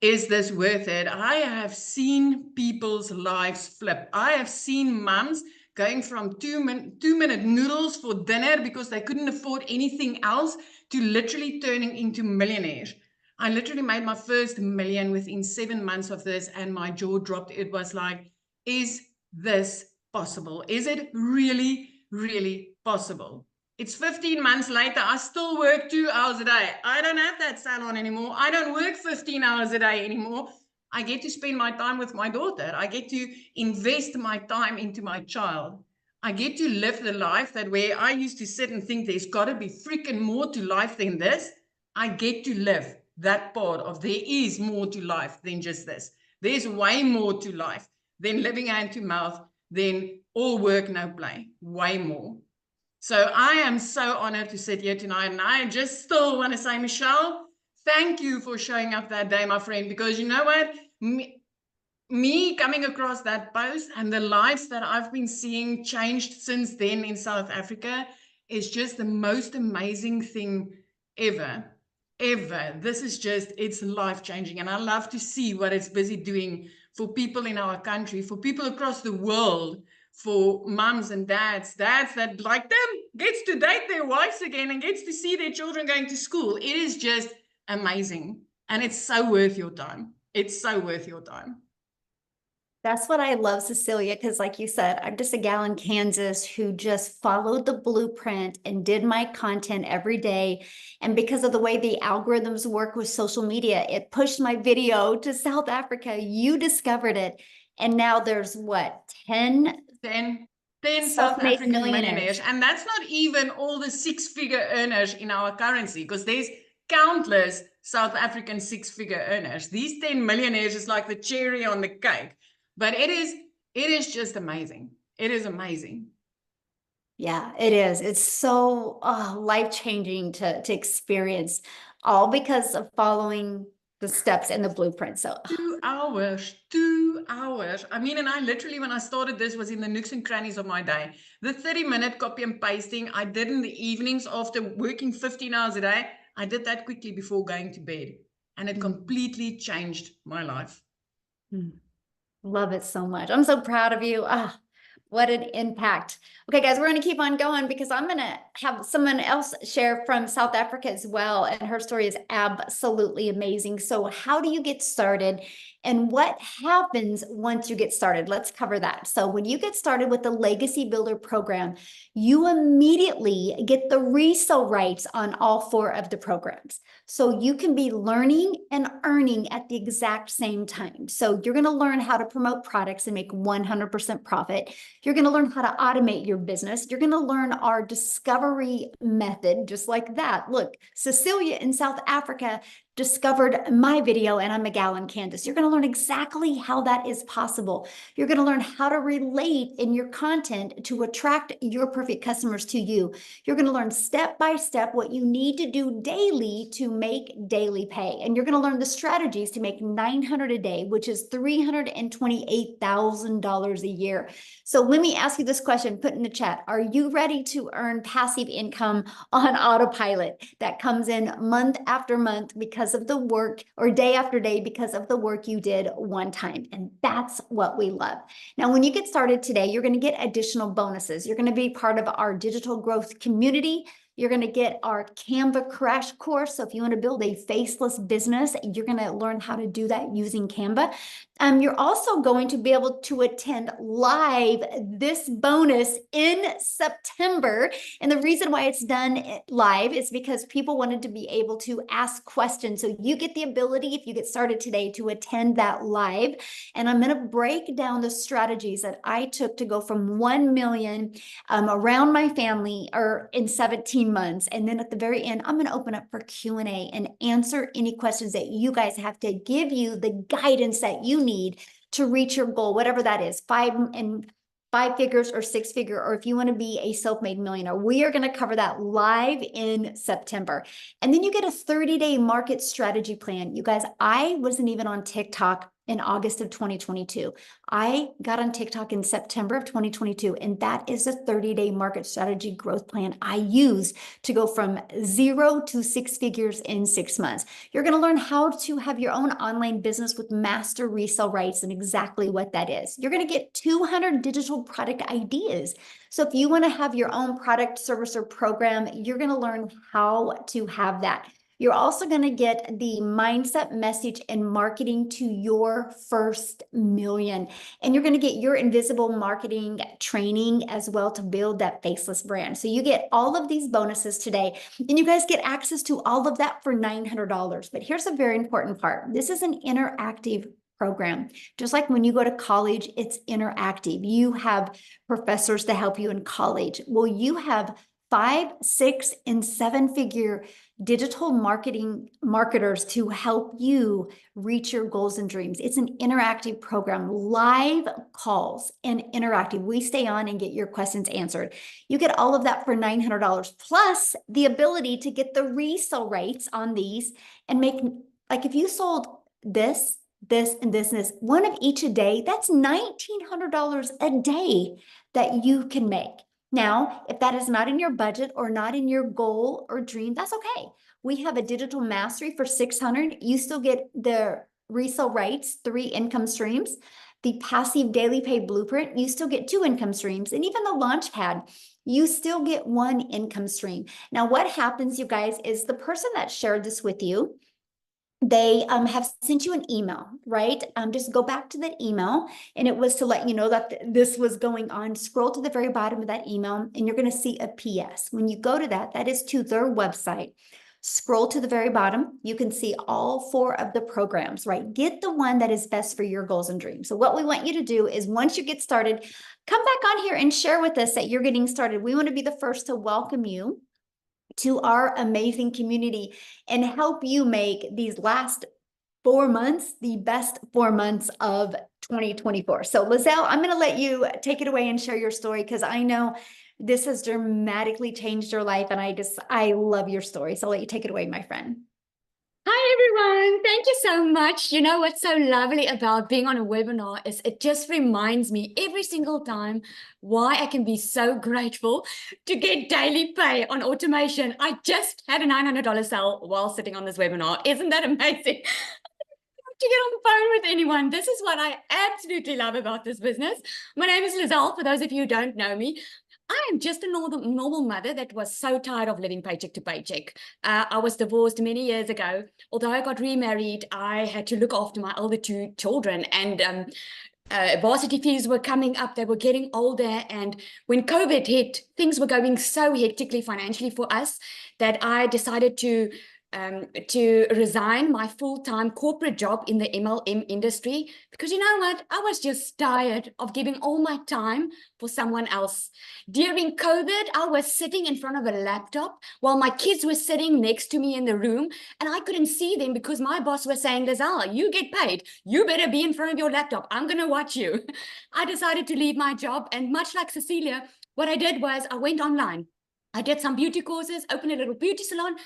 is this worth it? I have seen people's lives flip. I have seen mums going from 2-minute noodles for dinner because they couldn't afford anything else to literally turning into millionaires. I literally made my first million within 7 months of this, and my jaw dropped. It was like, is this possible? Is it really, really possible? It's 15 months later. I still work 2 hours a day. I don't have that salon anymore. I don't work 15 hours a day anymore. I get to spend my time with my daughter. I get to invest my time into my child. I get to live the life that where I used to sit and think there's got to be freaking more to life than this. I get to live that part of there is more to life than just this. There's way more to life than living hand to mouth, than all work, no play. Way more. So I am so honored to sit here tonight. And I just still want to say, Michelle, thank you for showing up that day, my friend, because you know what? Me coming across that post and the lives that I've been seeing changed since then in South Africa is just the most amazing thing ever. Ever. This is just, it's life-changing. And I love to see what it's busy doing for people in our country, for people across the world, for mums and dads that like them, gets to date their wives again and gets to see their children going to school. It is just amazing. And it's so worth your time. It's so worth your time. That's what I love, Cecilia, because like you said, I'm just a gal in Kansas who just followed the blueprint and did my content every day. And because of the way the algorithms work with social media, it pushed my video to South Africa. You discovered it. And now there's what, 10 South self-made African millionaires. millionaires. And that's not even all the six-figure earners in our currency, because there's countless South African six-figure earners. These 10 millionaires is like the cherry on the cake. But it is just amazing. It is amazing. Yeah, it is. It's so life-changing to experience, all because of following the steps and the blueprint. So 2 hours, 2 hours. I mean, and I literally, when I started this, was in the nooks and crannies of my day. The 30-minute copy and pasting I did in the evenings after working 15 hours a day. I did that quickly before going to bed. And it completely changed my life. Love it so much. I'm so proud of you. What an impact. Okay, guys, we're going to keep on going because I'm going to have someone else share from South Africa as well. And her story is absolutely amazing. So how do you get started? And what happens once you get started? Let's cover that. So when you get started with the Legacy Builder program, you immediately get the resale rights on all 4 of the programs. So you can be learning and earning at the exact same time. So you're going to learn how to promote products and make 100% profit. You're going to learn how to automate your business. You're going to learn our discovery method, just like that. Look, Cecilia in South Africa discovered my video and I'm a gal in Kansas. You're going to learn exactly how that is possible. You're going to learn how to relate in your content to attract your perfect customers to you. You're going to learn step by step what you need to do daily to make daily pay. And you're going to learn the strategies to make $900 a day, which is $328,000 a year. So let me ask you this question, put in the chat. Are you ready to earn passive income on autopilot that comes in month after month because of the work, or day after day because of the work you did one time? And that's what we love. Now, when you get started today, you're going to get additional bonuses. You're going to be part of our digital growth community. You're going to get our Canva crash course. So if you want to build a faceless business, you're going to learn how to do that using Canva. You're also going to be able to attend live this bonus in September. And the reason why it's done live is because people wanted to be able to ask questions. So you get the ability, if you get started today, to attend that live. And I'm going to break down the strategies that I took to go from 1 million around my family or in 17 months. And then at the very end, I'm going to open up for Q&A and answer any questions that you guys have to give you the guidance that you need to reach your goal, whatever that is, 5 figures or 6 figure, or if you want to be a self-made millionaire. We are going to cover that live in September. And then you get a 30-day market strategy plan. You guys, I wasn't even on TikTok in August of 2022. I got on TikTok in September of 2022, and that is a 30-day market strategy growth plan I use to go from 0 to 6 figures in 6 months. You're going to learn how to have your own online business with master resale rights and exactly what that is. You're going to get 200 digital product ideas. So if you want to have your own product, service, or program, you're going to learn how to have that. You're also going to get the mindset, message, and marketing to your first million. And you're going to get your invisible marketing training as well to build that faceless brand. So you get all of these bonuses today, and you guys get access to all of that for $900. But here's a very important part. This is an interactive program. Just like when you go to college, it's interactive. You have professors to help you in college. Well, you have 5, 6, and 7-figure digital marketers to help you reach your goals and dreams. It's an interactive program, live calls and interactive. We stay on and get your questions answered. You get all of that for $900 plus the ability to get the resale rates on these and make, like if you sold this, and this, one of each a day, that's $1,900 a day that you can make. Now, if that is not in your budget or not in your goal or dream, that's okay. We have a digital mastery for $600. You still get the resale rights, 3 income streams. The passive daily pay blueprint, you still get 2 income streams. And even the launch pad, you still get 1 income stream. Now, what happens, you guys, is the person that shared this with you, they have sent you an email, right? Just go back to that email, and it was to let you know that this was going on. Scroll to the very bottom of that email, and you're going to see a PS. When you go to that, that is to their website. Scroll to the very bottom. You can see all 4 of the programs, right? Get the one that is best for your goals and dreams. So what we want you to do is once you get started, come back on here and share with us that you're getting started. We want to be the first to welcome you to our amazing community and help you make these last 4 months the best 4 months of 2024. So Lizelle, I'm going to let you take it away and share your story, because I know this has dramatically changed your life, and I love your story. So I'll let you take it away, my friend. Hi, everyone. Thank you so much. You know what's so lovely about being on a webinar is it just reminds me every single time why I can be so grateful to get daily pay on automation. I just had a $900 sale while sitting on this webinar. Isn't that amazing? To get on the phone with anyone. This is what I absolutely love about this business. My name is Lizelle, for those of you who don't know me. I am just a normal mother that was so tired of living paycheck to paycheck. I was divorced many years ago. Although I got remarried, I had to look after my older 2 children, and varsity fees were coming up. They were getting older, and when COVID hit, things were going so hectically financially for us that I decided to resign my full-time corporate job in the MLM industry, because you know what? I was just tired of giving all my time for someone else. During COVID, I was sitting in front of a laptop while my kids were sitting next to me in the room, and I couldn't see them because my boss was saying, Lizelle, you get paid. You better be in front of your laptop. I'm going to watch you. I decided to leave my job, and much like Cecilia, what I did was I went online. I did some beauty courses, opened a little beauty salon.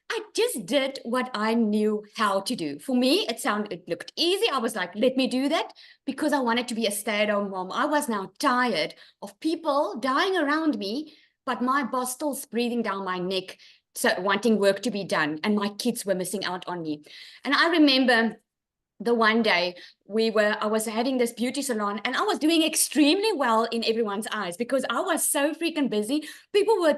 I just did what I knew how to do. For me, it looked easy. I was like, let me do that, because I wanted to be a stay-at-home mom. I was now tired of people dying around me, but my boss still breathing down my neck, so wanting work to be done, and my kids were missing out on me. And I remember the one day I was having this beauty salon, and I was doing extremely well in everyone's eyes because I was so freaking busy. People were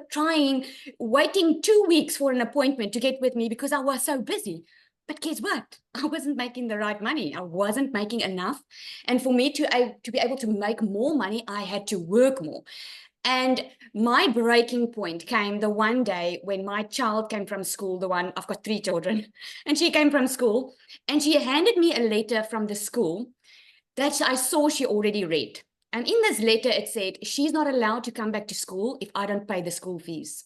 waiting 2 weeks for an appointment to get with me because I was so busy. But guess what? I wasn't making the right money. I wasn't making enough. And for me to be able to make more money, I had to work more. And my breaking point came the one day when my child came from school, I've got 3 children, and she came from school, and she handed me a letter from the school that I saw she already read. And in this letter, it said, she's not allowed to come back to school if I don't pay the school fees.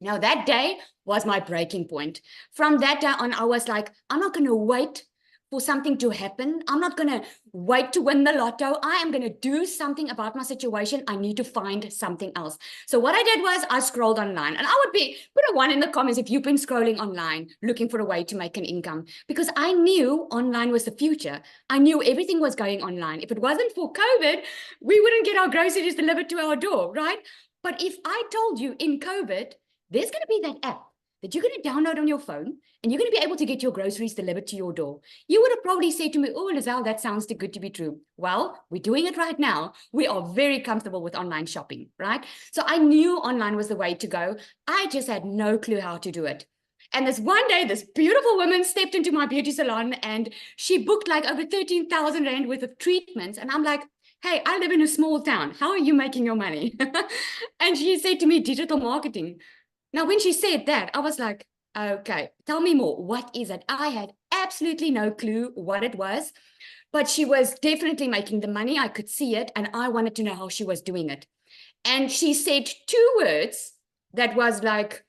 Now, that day was my breaking point. From that day on, I was like, I'm not going to wait for something to happen. I'm not going to wait to win the lotto. I am going to do something about my situation. I need to find something else. So what I did was I scrolled online, and I would put a 1 in the comments if you've been scrolling online looking for a way to make an income, because I knew online was the future. I knew everything was going online. If it wasn't for COVID, we wouldn't get our groceries delivered to our door, right? But if I told you in COVID, there's going to be that app that you're going to download on your phone, and you're going to be able to get your groceries delivered to your door, you would have probably said to me, oh, Lizelle, that sounds too good to be true. Well, we're doing it right now. We are very comfortable with online shopping, right? So I knew online was the way to go. I just had no clue how to do it. And this one day, this beautiful woman stepped into my beauty salon, and she booked like over 13,000 Rand worth of treatments. And I'm like, hey, I live in a small town. How are you making your money? And she said to me, digital marketing. Now, when she said that, I was like, okay, tell me more. What is it? I had absolutely no clue what it was, but she was definitely making the money. I could see it, and I wanted to know how she was doing it. And she said 2 words that was like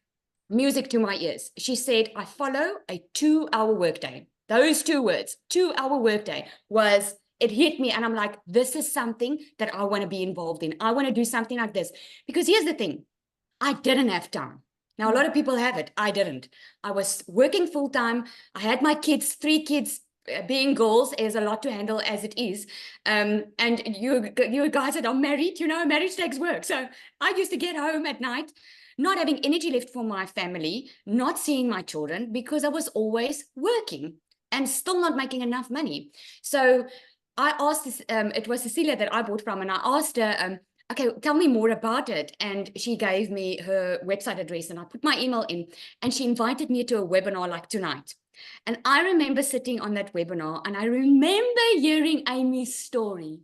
music to my ears. She said, I follow a 2-hour workday. Those 2 words, 2-hour workday, was, it hit me. And I'm like, this is something that I want to be involved in. I want to do something like this. Because here's the thing, I didn't have time. Now, a lot of people have it. I didn't. I was working full time. I had my kids, 3 kids. Being girls is a lot to handle as it is. And you guys that are married, you know, marriage takes work. So I used to get home at night, not having energy left for my family, not seeing my children, because I was always working and still not making enough money. So I asked this, it was Cecilia that I bought from, and I asked her, okay, tell me more about it. And she gave me her website address, and I put my email in, and she invited me to a webinar like tonight. And I remember sitting on that webinar, and I remember hearing Amy's story.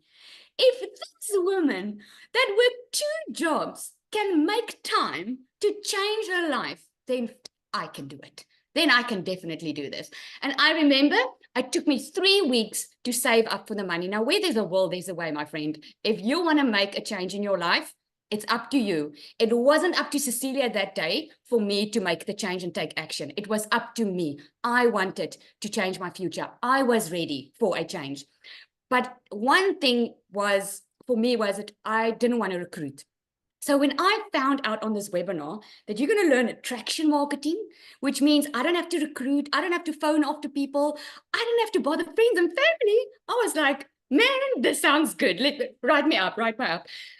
If this woman that worked 2 jobs can make time to change her life, then I can do it. Then I can definitely do this. And I remember it took me 3 weeks to save up for the money. Now, where there's a will, there's a way, my friend. If you want to make a change in your life, it's up to you. It wasn't up to Cecilia that day for me to make the change and take action. It was up to me. I wanted to change my future. I was ready for a change. But one thing was, for me, was that I didn't want to recruit. So when I found out on this webinar that you're going to learn attraction marketing, which means I don't have to recruit, I don't have to phone after people, I don't have to bother friends and family, I was like, man, this sounds good. Write me up.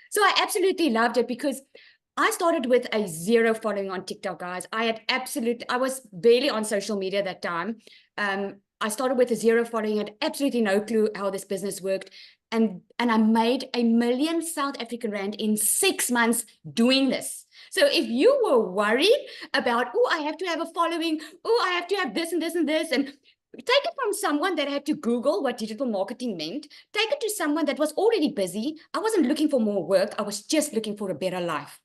So I absolutely loved it, because I started with a 0 following on TikTok, guys. I was barely on social media that time. I started with a 0 following, had absolutely no clue how this business worked. And I made 1 million South African Rand in 6 months doing this. So if you were worried about, oh, I have to have a following, oh, I have to have this and this and this, and take it from someone that had to Google what digital marketing meant, take it to someone that was already busy. I wasn't looking for more work. I was just looking for a better life.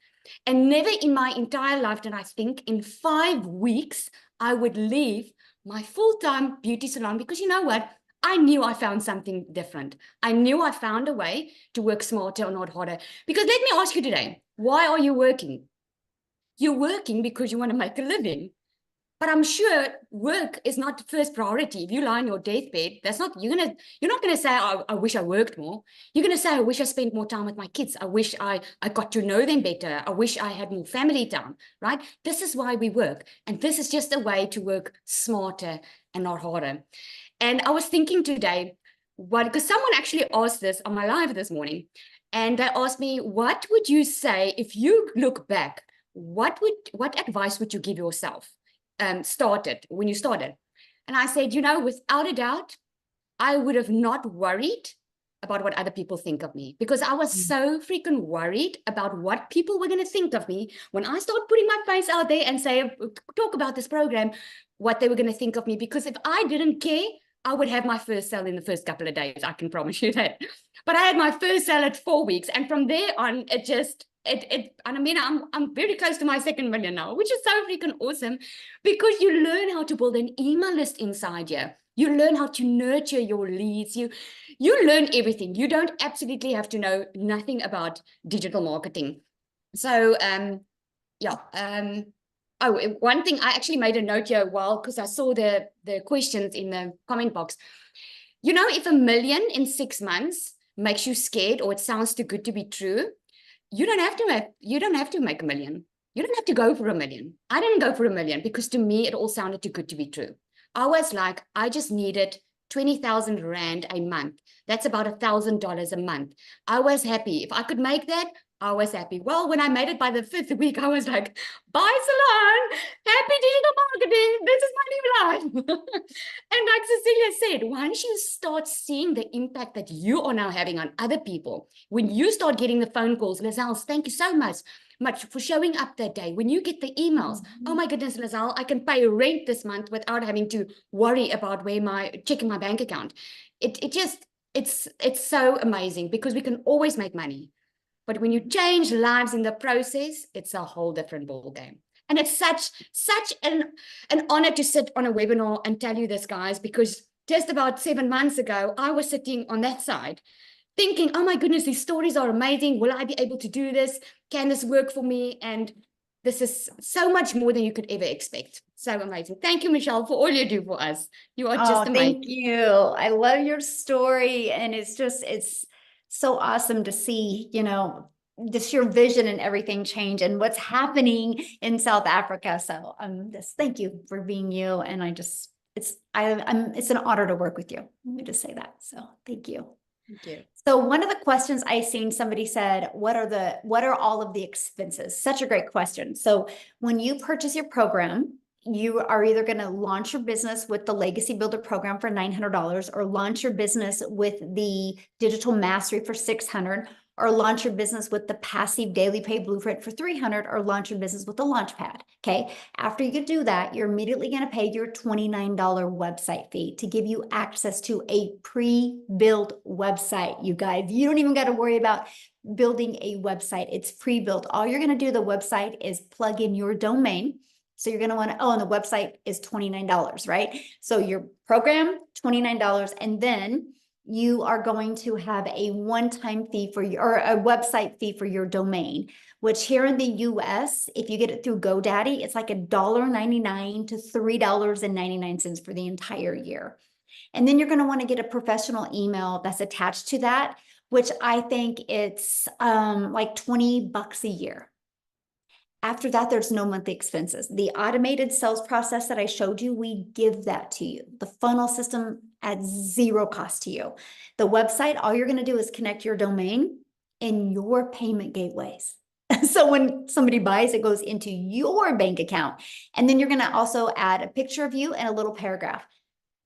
And never in my entire life did I think in 5 weeks I would leave my full-time beauty salon, because you know what? I knew I found something different. I knew I found a way to work smarter and not harder. Because let me ask you today, why are you working? You're working because you want to make a living. But I'm sure work is not the first priority. If you lie on your deathbed, you're not gonna say, I wish I worked more. You're gonna say, I wish I spent more time with my kids. I wish I got to know them better. I wish I had more family time, right? This is why we work. And this is just a way to work smarter and not harder. And I was thinking today, because someone actually asked this on my live this morning, and they asked me, what would you say if you look back? What advice would you give yourself when you started? And I said, without a doubt, I would have not worried about what other people think of me, because I was so freaking worried about what people were going to think of me when I started putting my face out there and talk about this program, what they were going to think of me. Because if I didn't care, I would have my first sale in the first couple of days. I can promise you that. But I had my first sale at 4 weeks. And from there on, I'm very close to my 2nd million now, which is so freaking awesome, because you learn how to build an email list inside you. You learn how to nurture your leads. You learn everything. You don't absolutely have to know nothing about digital marketing. So, one thing, I actually made a note here because I saw the questions in the comment box. You know, if 1 million in 6 months makes you scared or it sounds too good to be true, you don't have to make 1 million. You don't have to go for 1 million. I didn't go for 1 million because to me, it all sounded too good to be true. I was like, I just needed 20,000 Rand a month. That's about $1,000 a month. I was happy. If I could make that, I was happy. Well, when I made it by the 5th week, I was like, bye, salon. Happy digital marketing. This is my new life. And like Cecilia said, once you start seeing the impact that you are now having on other people, when you start getting the phone calls, Lizelle, thank you so much for showing up that day. When you get the emails, oh my goodness, Lizelle, I can pay rent this month without having to worry about checking my bank account. It's so amazing because we can always make money. But when you change lives in the process, it's a whole different ball game. And it's such an honor to sit on a webinar and tell you this, guys, because just about 7 months ago, I was sitting on that side thinking, oh my goodness, these stories are amazing. Will I be able to do this? Can this work for me? And this is so much more than you could ever expect. So amazing. Thank you, Michelle, for all you do for us. You are just amazing. Thank you. I love your story. And it's so awesome to see, just your vision and everything change and what's happening in South Africa. So just thank you for being you. And it's an honor to work with you. Let me just say that. So thank you. Thank you. So one of the questions I seen, somebody said, what are all of the expenses? Such a great question. So when you purchase your program, you are either going to launch your business with the Legacy Builder program for $900 or launch your business with the Digital Mastery for $600 or launch your business with the Passive Daily Pay Blueprint for $300 or launch your business with the Launchpad. Okay. After you do that, you're immediately going to pay your $29 website fee to give you access to a pre-built website. You guys, you don't even got to worry about building a website. It's pre-built. All you're going to do, the website is plug in your domain. So you're going to want to, and the website is $29, right? So your program, $29. And then you are going to have a one-time fee or a website fee for your domain, which here in the US, if you get it through GoDaddy, it's like $1.99 to $3.99 for the entire year. And then you're going to want to get a professional email that's attached to that, which I think it's like $20 a year. After that, there's no monthly expenses. The automated sales process that I showed you, we give that to you. The funnel system at zero cost to you. The website, all you're going to do is connect your domain in your payment gateways. So when somebody buys, it goes into your bank account. And then you're going to also add a picture of you and a little paragraph.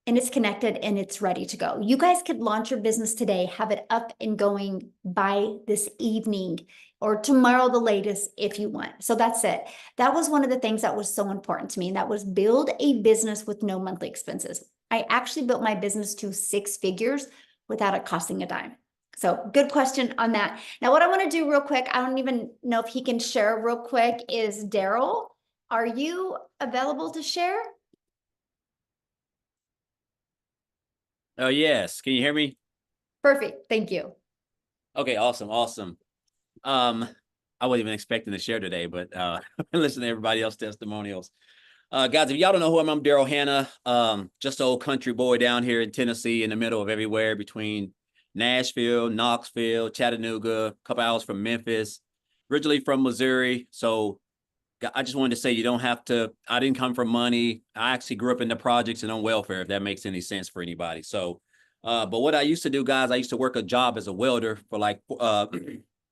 And it's connected and it's ready to go. You guys could launch your business today, have it up and going by this evening or tomorrow, the latest, if you want. So that's it. That was one of the things that was so important to me. And that was build a business with no monthly expenses. I actually built my business to 6 figures without it costing a dime. So good question on that. Now, what I want to do real quick, I don't even know if he can share real quick, is Daryl, are you available to share? Oh, yes. Can you hear me? Perfect. Thank you. Okay, awesome. I wasn't even expecting to share today, but listen to everybody else's testimonials. Guys, if y'all don't know who I'm Daryl Hanna, just an old country boy down here in Tennessee in the middle of everywhere between Nashville, Knoxville, Chattanooga, a couple hours from Memphis, originally from Missouri. So I just wanted to say you don't have to, I didn't come from money. I actually grew up in the projects and on welfare, if that makes any sense for anybody. So, but what I used to do, guys, I used to work a job as a welder for like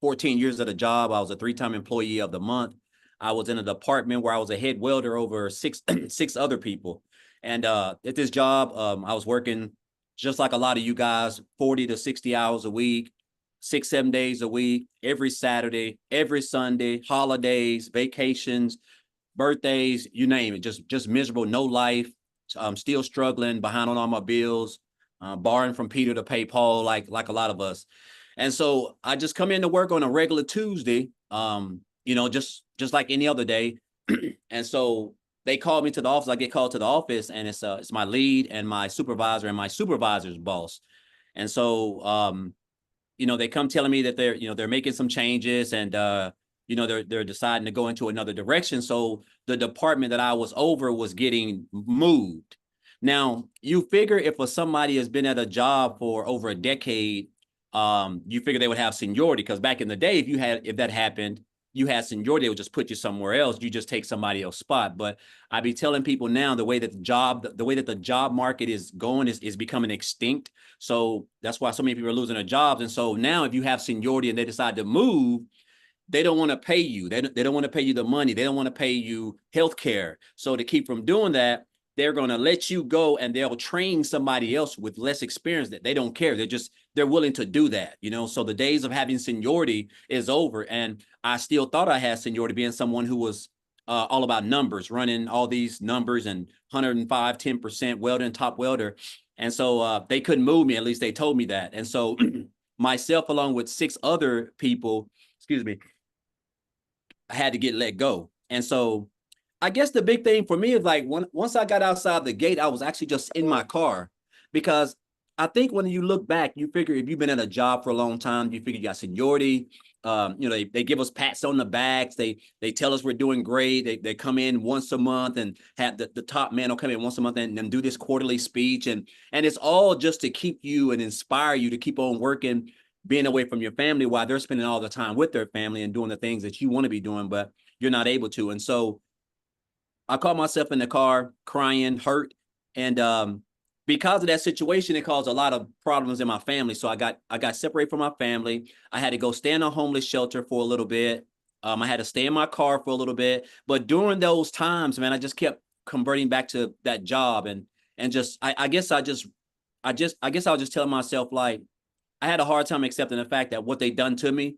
14 years at a job. I was a 3-time employee of the month. I was in a department where I was a head welder over six other people. And at this job, I was working just like a lot of you guys, 40 to 60 hours a week. 6-7 days a week, every Saturday, every Sunday, holidays, vacations, birthdays, you name it, just miserable, no life. I'm still struggling, behind on all my bills, borrowing from Peter to pay Paul, like a lot of us. And so I just come into work on a regular Tuesday, just like any other day. And so they called me to the office. I get called to the office, and it's my lead and my supervisor and my supervisor's boss. And so they come telling me that they're making some changes and, you know, they're deciding to go into another direction. So the department that I was over was getting moved. Now, you figure if somebody has been at a job for over a decade, you figure they would have seniority, because back in the day, if that happened, you had seniority, they would just put you somewhere else. You just take somebody else's spot. But I be telling people now, the way that the job market is going is becoming extinct. So that's why so many people are losing their jobs. And so now if you have seniority and they decide to move, they don't want to pay you. They don't want to pay you the money. They don't want to pay you health care. So to keep from doing that, they're going to let you go, and they'll train somebody else with less experience. That they don't care. They're willing to do that, you know. So the days of having seniority is over. And I still thought I had seniority, being someone who was all about numbers, running all these numbers, and 105, 10% welding, top welder. And so they couldn't move me. At least they told me that. And so myself, along with 6 other people, excuse me, I had to get let go. And so I guess the big thing for me is, like, once I got outside the gate, I was actually just in my car, because I think when you look back, you figure if you've been at a job for a long time, you figure you got seniority. You know, they give us pats on the backs. They tell us we're doing great. They come in once a month, and have the top man will come in once a month and do this quarterly speech. And it's all just to keep you and inspire you to keep on working, being away from your family, while they're spending all the time with their family and doing the things that you want to be doing, but you're not able to. And so I caught myself in the car crying, hurt. And because of that situation, it caused a lot of problems in my family. So I got separated from my family. I had to go stay in a homeless shelter for a little bit. I had to stay in my car for a little bit. But during those times, man, I just kept converting back to that job. And just I guess I was just telling myself, like, I had a hard time accepting the fact that what they done to me,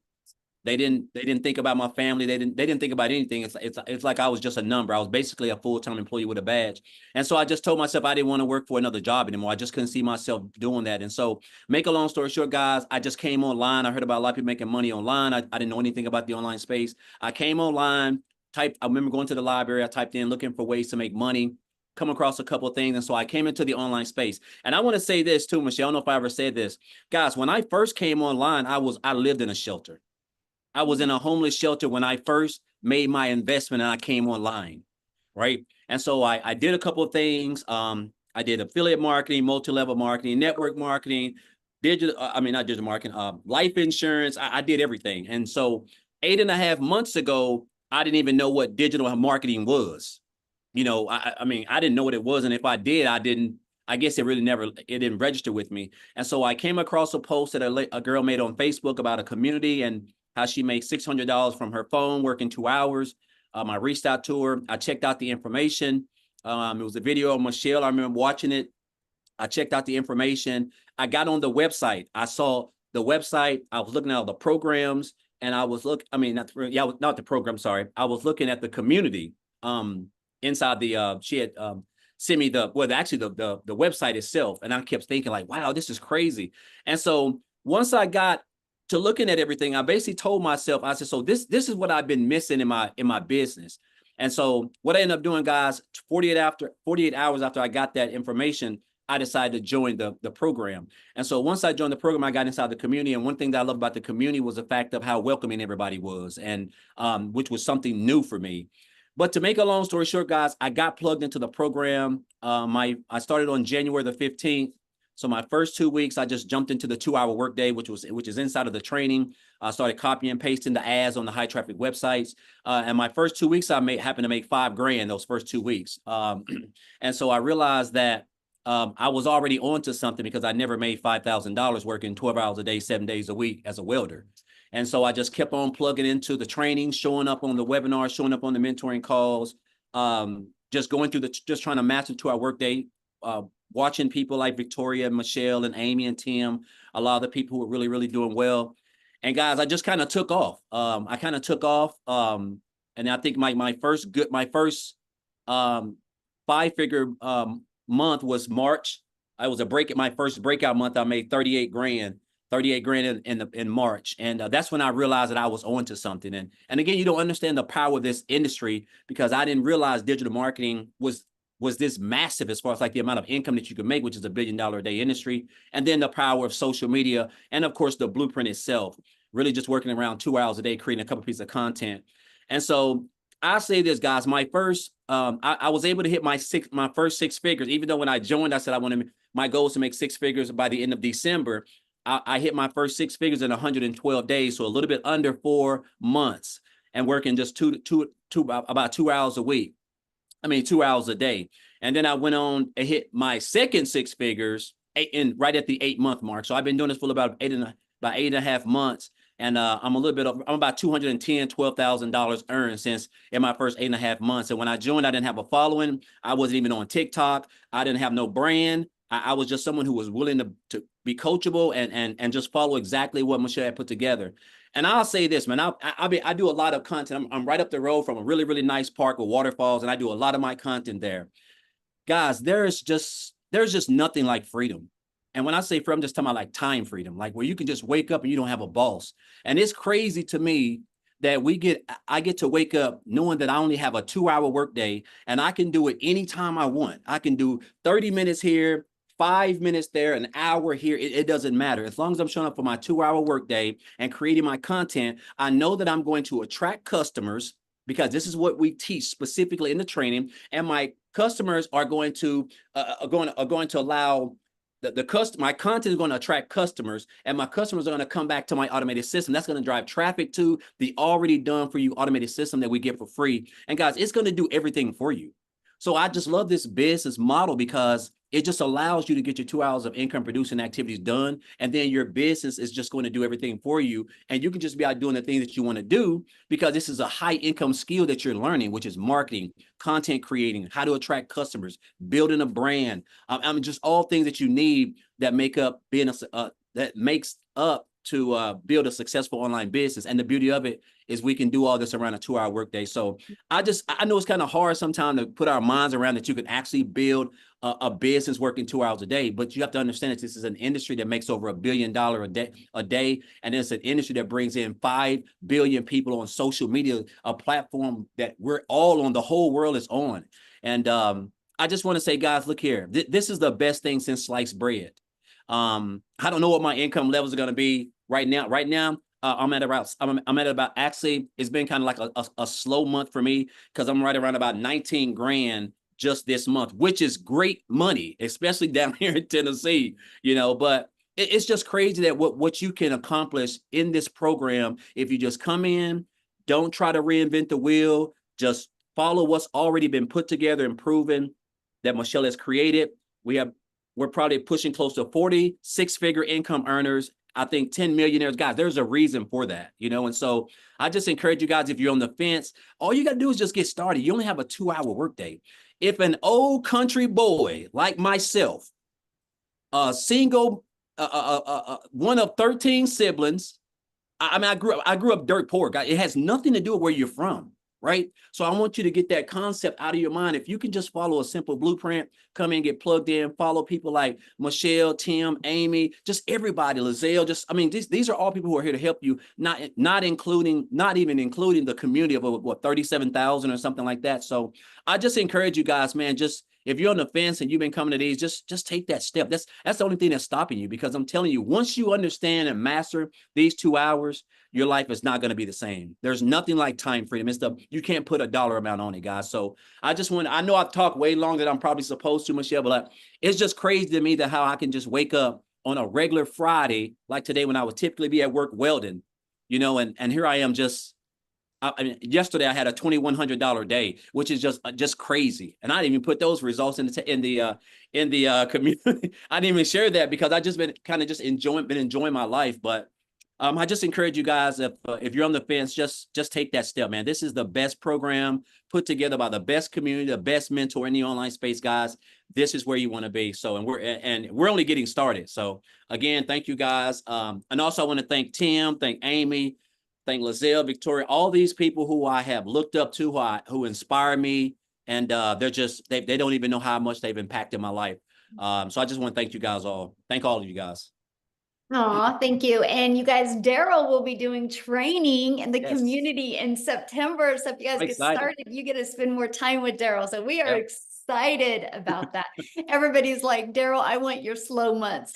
they didn't think about my family. They didn't think about anything. It's like I was just a number. I was basically a full-time employee with a badge. And so I just told myself I didn't want to work for another job anymore. I just couldn't see myself doing that. And so, make a long story short, guys, I just came online. I heard about a lot of people making money online. I didn't know anything about the online space. I came online, I remember going to the library. I typed in looking for ways to make money, come across a couple of things. And so I came into the online space. And I want to say this too, Michelle. I don't know if I ever said this. Guys, when I first came online, I lived in a shelter. I was in a homeless shelter when I first made my investment and I came online, right? And so I did a couple of things. I did affiliate marketing, multi-level marketing, network marketing, not digital marketing, life insurance. I did everything. And so 8.5 months ago, I didn't even know what digital marketing was. You know, I didn't know what it was. And if I did, I guess it didn't register with me. And so I came across a post that a girl made on Facebook about a community and how she made $600 from her phone working 2 hours. I reached out to her. I checked out the information. It was a video of Michelle. I remember watching it. I checked out the information. I got on the website. I saw the website. I was looking at all the programs, and I was not the program. Sorry. I was looking at the community. Inside she had sent me the website itself. And I kept thinking, like, wow, this is crazy. And so once I got to looking at everything, I basically told myself, I said, so this is what I've been missing in my business. And so what I ended up doing, guys, 48 hours after I got that information, I decided to join the program. And so once I joined the program, I got inside the community. And one thing that I love about the community was the fact of how welcoming everybody was, and which was something new for me. But to make a long story short, guys, I got plugged into the program. I started on January the 15th. So my first 2 weeks, I just jumped into the 2-hour workday, which is inside of the training. I started copying and pasting the ads on the high traffic websites. And my first 2 weeks, happened to make $5,000 those first 2 weeks. And so I realized that I was already onto something, because I never made $5,000 working 12 hours a day, 7 days a week as a welder. And so I just kept on plugging into the training, showing up on the webinars, showing up on the mentoring calls, just going through just trying to master 2-hour workday, watching people like Victoria, Michelle, and Amy and Tim, a lot of the people who were really, really doing well. And guys, I just kind of took off. And I think my first 5-figure month was March. I was my first breakout month. I made $38,000 in March. And that's when I realized that I was onto something. And again, you don't understand the power of this industry, because I didn't realize digital marketing was this massive as far as like the amount of income that you can make, which is $1 billion a day industry. And then the power of social media, and of course the blueprint itself. really just working around 2 hours a day, creating a couple pieces of content. And so I say this, guys, my first, I was able to hit my first 6 figures, even though when I joined, I said my goal is to make 6 figures by the end of December. I hit my first 6 figures in 112 days, so a little bit under 4 months, and working just about 2 hours a week. 2 hours a day. And then I went on and hit my second 6 figures right at the 8-month mark. So I've been doing this for about 8.5 months. And I'm about $12,000 earned since in my first 8.5 months. And when I joined, I didn't have a following. I wasn't even on TikTok. I didn't have no brand. I was just someone who was willing to be coachable and just follow exactly what Michelle had put together. And I'll say this, man, I do a lot of content. I'm right up the road from a really, really nice park with waterfalls, and I do a lot of my content there. Guys, there's just nothing like freedom. And when I say freedom, I'm just talking about like time freedom, like where you can just wake up and you don't have a boss. And it's crazy to me that I get to wake up knowing that I only have a 2-hour workday, and I can do it anytime I want. I can do 30 minutes here, 5 minutes there, an hour here. It doesn't matter. As long as I'm showing up for my 2-hour workday and creating my content, I know that I'm going to attract customers, because this is what we teach specifically in the training. And my customers are going to allow my content is going to attract customers, and my customers are going to come back to my automated system. That's going to drive traffic to the already done for you automated system that we get for free. And guys, it's going to do everything for you. So I just love this business model because it just allows you to get your 2 hours of income producing activities done. And then your business is just going to do everything for you. And you can just be out doing the things that you want to do, because this is a high income skill that you're learning, which is marketing, content creating, how to attract customers, building a brand. Just all things that you need that make up to build a successful online business. And the beauty of it is we can do all this around a 2-hour workday. So I know it's kind of hard sometimes to put our minds around that you can actually build a business working 2 hours a day, but you have to understand that this is an industry that makes over $1 billion a day. And it's an industry that brings in 5 billion people on social media, a platform that we're all on, the whole world is on. And I just want to say, guys, look here, this is the best thing since sliced bread. I don't know what my income levels are going to be right now. I'm at about, actually, it's been kind of like a slow month for me, because I'm right around about 19 grand just this month, which is great money, especially down here in Tennessee, but it's just crazy that what you can accomplish in this program if you just come in, don't try to reinvent the wheel, just follow what's already been put together and proven that Michelle has created. We're probably pushing close to 40 6-figure income earners. I think 10 millionaires. Guys, there's a reason for that, and so I just encourage you guys, if you're on the fence, all you got to do is just get started. You only have a 2-hour workday. If an old country boy like myself, a single, one of 13 siblings, I grew up dirt poor. It has nothing to do with where you're from, right? So I want you to get that concept out of your mind. If you can just follow a simple blueprint, come in, get plugged in, follow people like Michelle, Tim, Amy, just everybody, Lizelle, these are all people who are here to help you, not even including the community of what, 37,000 or something like that. So I just encourage you guys, man, just if you're on the fence and you've been coming to these, just take that step. That's the only thing that's stopping you, because I'm telling you, once you understand and master these 2 hours, your life is not going to be the same. There's nothing like time freedom. You can't put a dollar amount on it, guys. So I know I've talked way longer than I'm probably supposed to, Michelle, but it's just crazy to me that how I can just wake up on a regular Friday, like today when I would typically be at work welding, and here I am yesterday I had a $2,100 day, which is just crazy. And I didn't even put those results in the community. I didn't even share that because I just been enjoying my life. But I just encourage you guys, if you're on the fence, just take that step, man. This is the best program put together by the best community, the best mentor in the online space, guys. This is where you want to be. So, and we're only getting started. So again, thank you guys. And also I want to thank Tim, thank Amy, thank Lizelle, Victoria, all these people who I have looked up to, who inspire me. And they don't even know how much they've impacted my life. So I just want to thank you guys all. Thank all of you guys. Aw, thank you. And you guys, Daryl will be doing training in the Yes. community in September. So if you guys I'm get excited. started, you get to spend more time with Daryl. So we are Yep. excited about that. Everybody's like, Daryl, I want your slow months.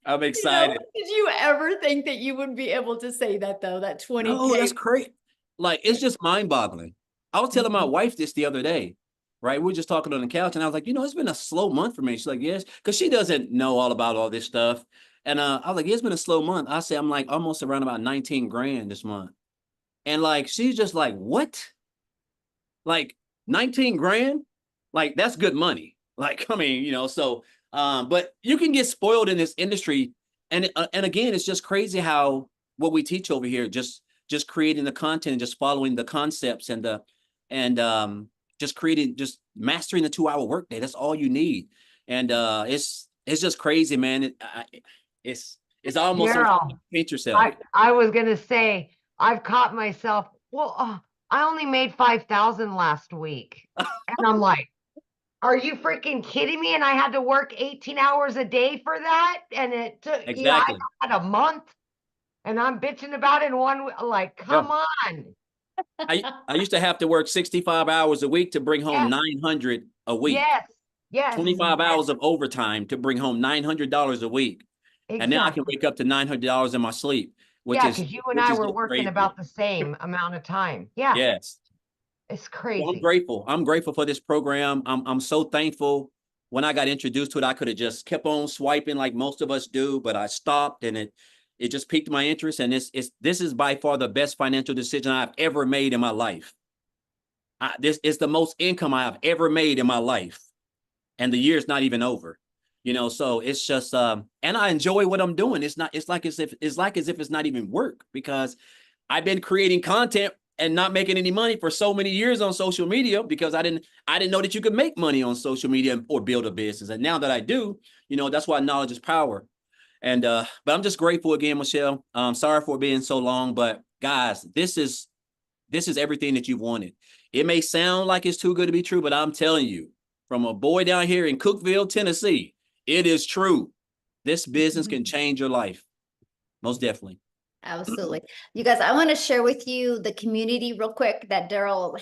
I'm You know, excited. did you ever think that you would be able to say that though, that 20K? No, that's crazy. Like, it's just mind boggling. I was telling my Mhm. wife this the other day, right? We were just talking on the couch and I was like, it's been a slow month for me. She's like, yes, because she doesn't know all about all this stuff. And I was like, yeah, it's been a slow month. I say, I'm like almost around about 19 grand this month. And like, she's just like, what? Like 19 grand? Like, that's good money. Like, I mean, so, but you can get spoiled in this industry. And again, it's just crazy how what we teach over here, just creating the content and just following the concepts and just mastering the 2-hour workday. That's all you need. And it's just crazy, man. It's almost so Daryl, paint yourself. I was gonna say, I've caught myself, I only made 5,000 last week. And I'm like, are you freaking kidding me? And I had to work 18 hours a day for that. And it took, Exactly. I had a month and I'm bitching about it in one, like, Yeah. come on. I used to have to work 65 hours a week to bring home Yes. 900 a week. Yes. Yes. 25 hours of overtime to bring home $900 a week. And now I can Exactly. wake up to $900 in my sleep, which Yeah, is because you and I were just working crazy. about the same amount of time. Yeah, Yes. it's Well, I'm crazy. grateful. I'm grateful for this program. I'm so thankful. When I got introduced to it, I could have just kept on swiping like most of us do, but I stopped and it just piqued my interest. And this is by far the best financial decision I've ever made in my life. This is the most income I have ever made in my life. And the year's not even over. So it's just and I enjoy what I'm doing. It's like as if it's not even work, because I've been creating content and not making any money for so many years on social media, because I didn't know that you could make money on social media or build a business. And now that I do, that's why knowledge is power. And but I'm just grateful again, Michelle. Sorry for being so long, but guys, this is everything that you've wanted. It may sound like it's too good to be true, but I'm telling you, from a boy down here in Cookeville, Tennessee, it is true. This business can change your life. Most definitely. Absolutely. You guys, I want to share with you the community real quick that Daryl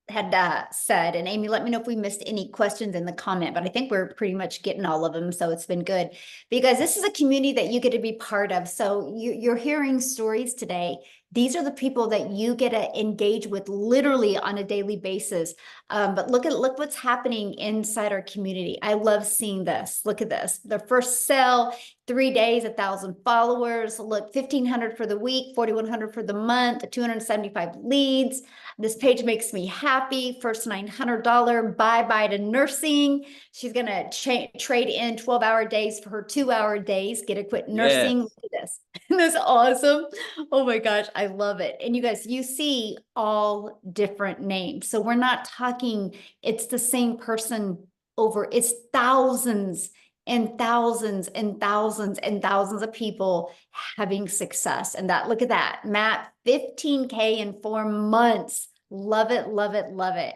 had said. And Amy, let me know if we missed any questions in the comment, but I think we're pretty much getting all of them. So it's been good, because this is a community that you get to be part of. So you're hearing stories today. These are the people that you get to engage with literally on a daily basis. But look what's happening inside our community. I love seeing this. Look at this. The first sale, 3 days, 1,000 followers. Look, 1,500 for the week, 4,100 for the month, 275 leads. This page makes me happy. First $900 bye-bye to nursing. She's going to trade in 12-hour days for her 2-hour days. Get to quit nursing. Look at this. Isn't this awesome? Oh my gosh, I love it. And you guys, you see all different names. So we're not talking, it's the same person it's thousands and thousands and thousands and thousands of people having success. And look at that, Matt, 15K in 4 months. Love it, love it, love it.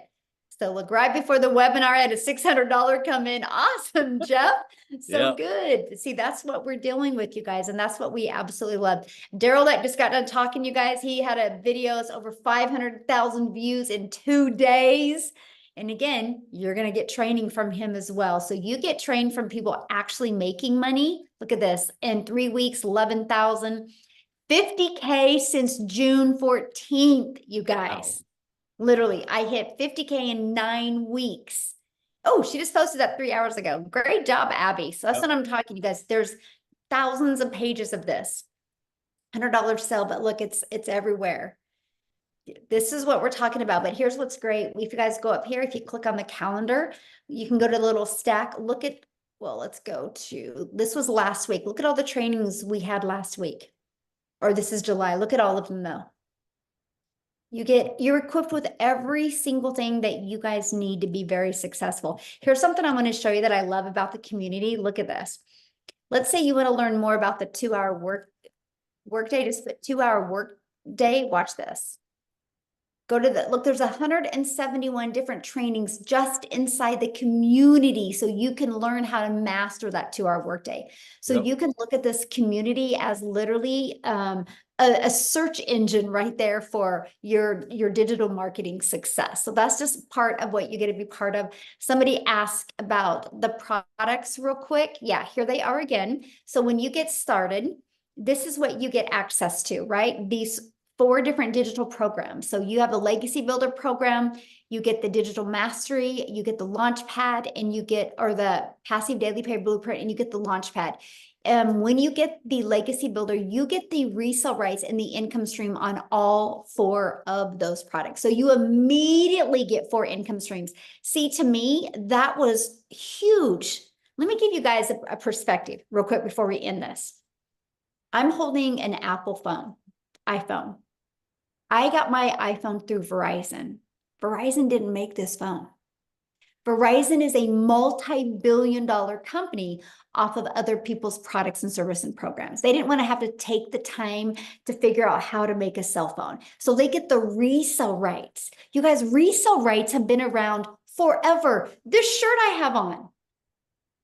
So look, right before the webinar, I had a $600 come in. Awesome, Jeff. So good. See, that's what we're dealing with, you guys. And that's what we absolutely love. Daryl that just got done talking, you guys, he had a videos over 500,000 views in 2 days. And again, you're going to get training from him as well. So you get trained from people actually making money. Look at this. In 3 weeks, 11,000, 50K since June 14th, you guys. Wow. Literally, I hit 50K in 9 weeks. Oh, she just posted that 3 hours ago. Great job, Abby. So that's what I'm talking, you guys. There's thousands of pages of this. $100 sale, but look, it's everywhere. This is what we're talking about, but here's what's great. If you guys go up here, if you click on the calendar, you can go to the little stack. Look at, well, let's go to, this was last week. Look at all the trainings we had last week. Or this is July. Look at all of them though. You're equipped with every single thing that you guys need to be very successful. Here's something I want to show you that I love about the community. Look at this. Let's say you want to learn more about the 2-hour work day, just the 2-hour work day. Watch this. Go to the, look, there's 171 different trainings just inside the community. So you can learn how to master that 2-hour workday. So Yep. you can look at this community as literally a search engine right there for your digital marketing success. So that's just part of what you get to be part of. Somebody asked about the products real quick. Yeah, here they are again. So when you get started, this is what you get access to, right? These 4 different digital programs. So you have the Legacy Builder program, you get the Digital Mastery, you get the Launchpad, and you get, or the Passive Daily Pay Blueprint, and you get the Launchpad. When you get the Legacy Builder, you get the resale rights and the income stream on all 4 of those products. So you immediately get 4 income streams. See, to me, that was huge. Let me give you guys a perspective real quick before we end this. I'm holding an Apple phone, iPhone. I got my iPhone through Verizon. Verizon didn't make this phone. Verizon is a multi-billion-dollar company off of other people's products and service and programs. They didn't want to have to take the time to figure out how to make a cell phone. So they get the resale rights. You guys, resale rights have been around forever. This shirt I have on,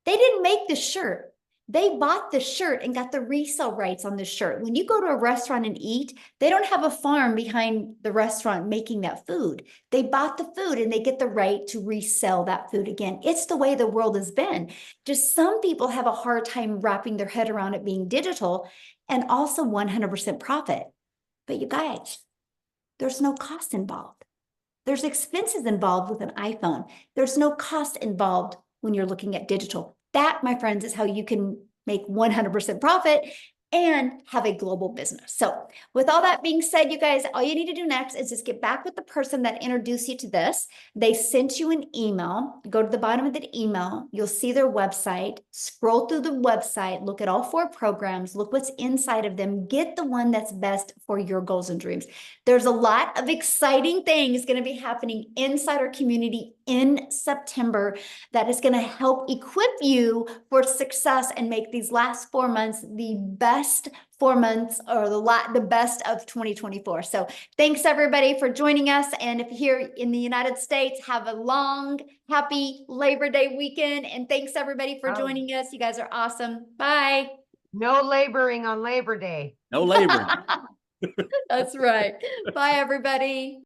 they didn't make this shirt. They bought the shirt and got the resale rights on the shirt. When you go to a restaurant and eat, they don't have a farm behind the restaurant making that food. They bought the food and they get the right to resell that food again. It's the way the world has been. Just some people have a hard time wrapping their head around it being digital and also 100% profit. But you guys, there's no cost involved. There's expenses involved with an iPhone. There's no cost involved when you're looking at digital. That, my friends, is how you can make 100% profit and have a global business. So with all that being said, you guys, all you need to do next is just get back with the person that introduced you to this. They sent you an email. Go to the bottom of the email. You'll see their website. Scroll through the website. Look at all 4 programs. Look what's inside of them. Get the one that's best for your goals and dreams. There's a lot of exciting things going to be happening inside our community in September that is going to help equip you for success and make these last 4 months the best 4 months, or the best of 2024. So thanks everybody for joining us. And if you're here in the United States, have a long, happy Labor Day weekend. And thanks everybody for joining us. You guys are awesome. Bye. No laboring on Labor Day. No laboring. That's right. Bye, everybody.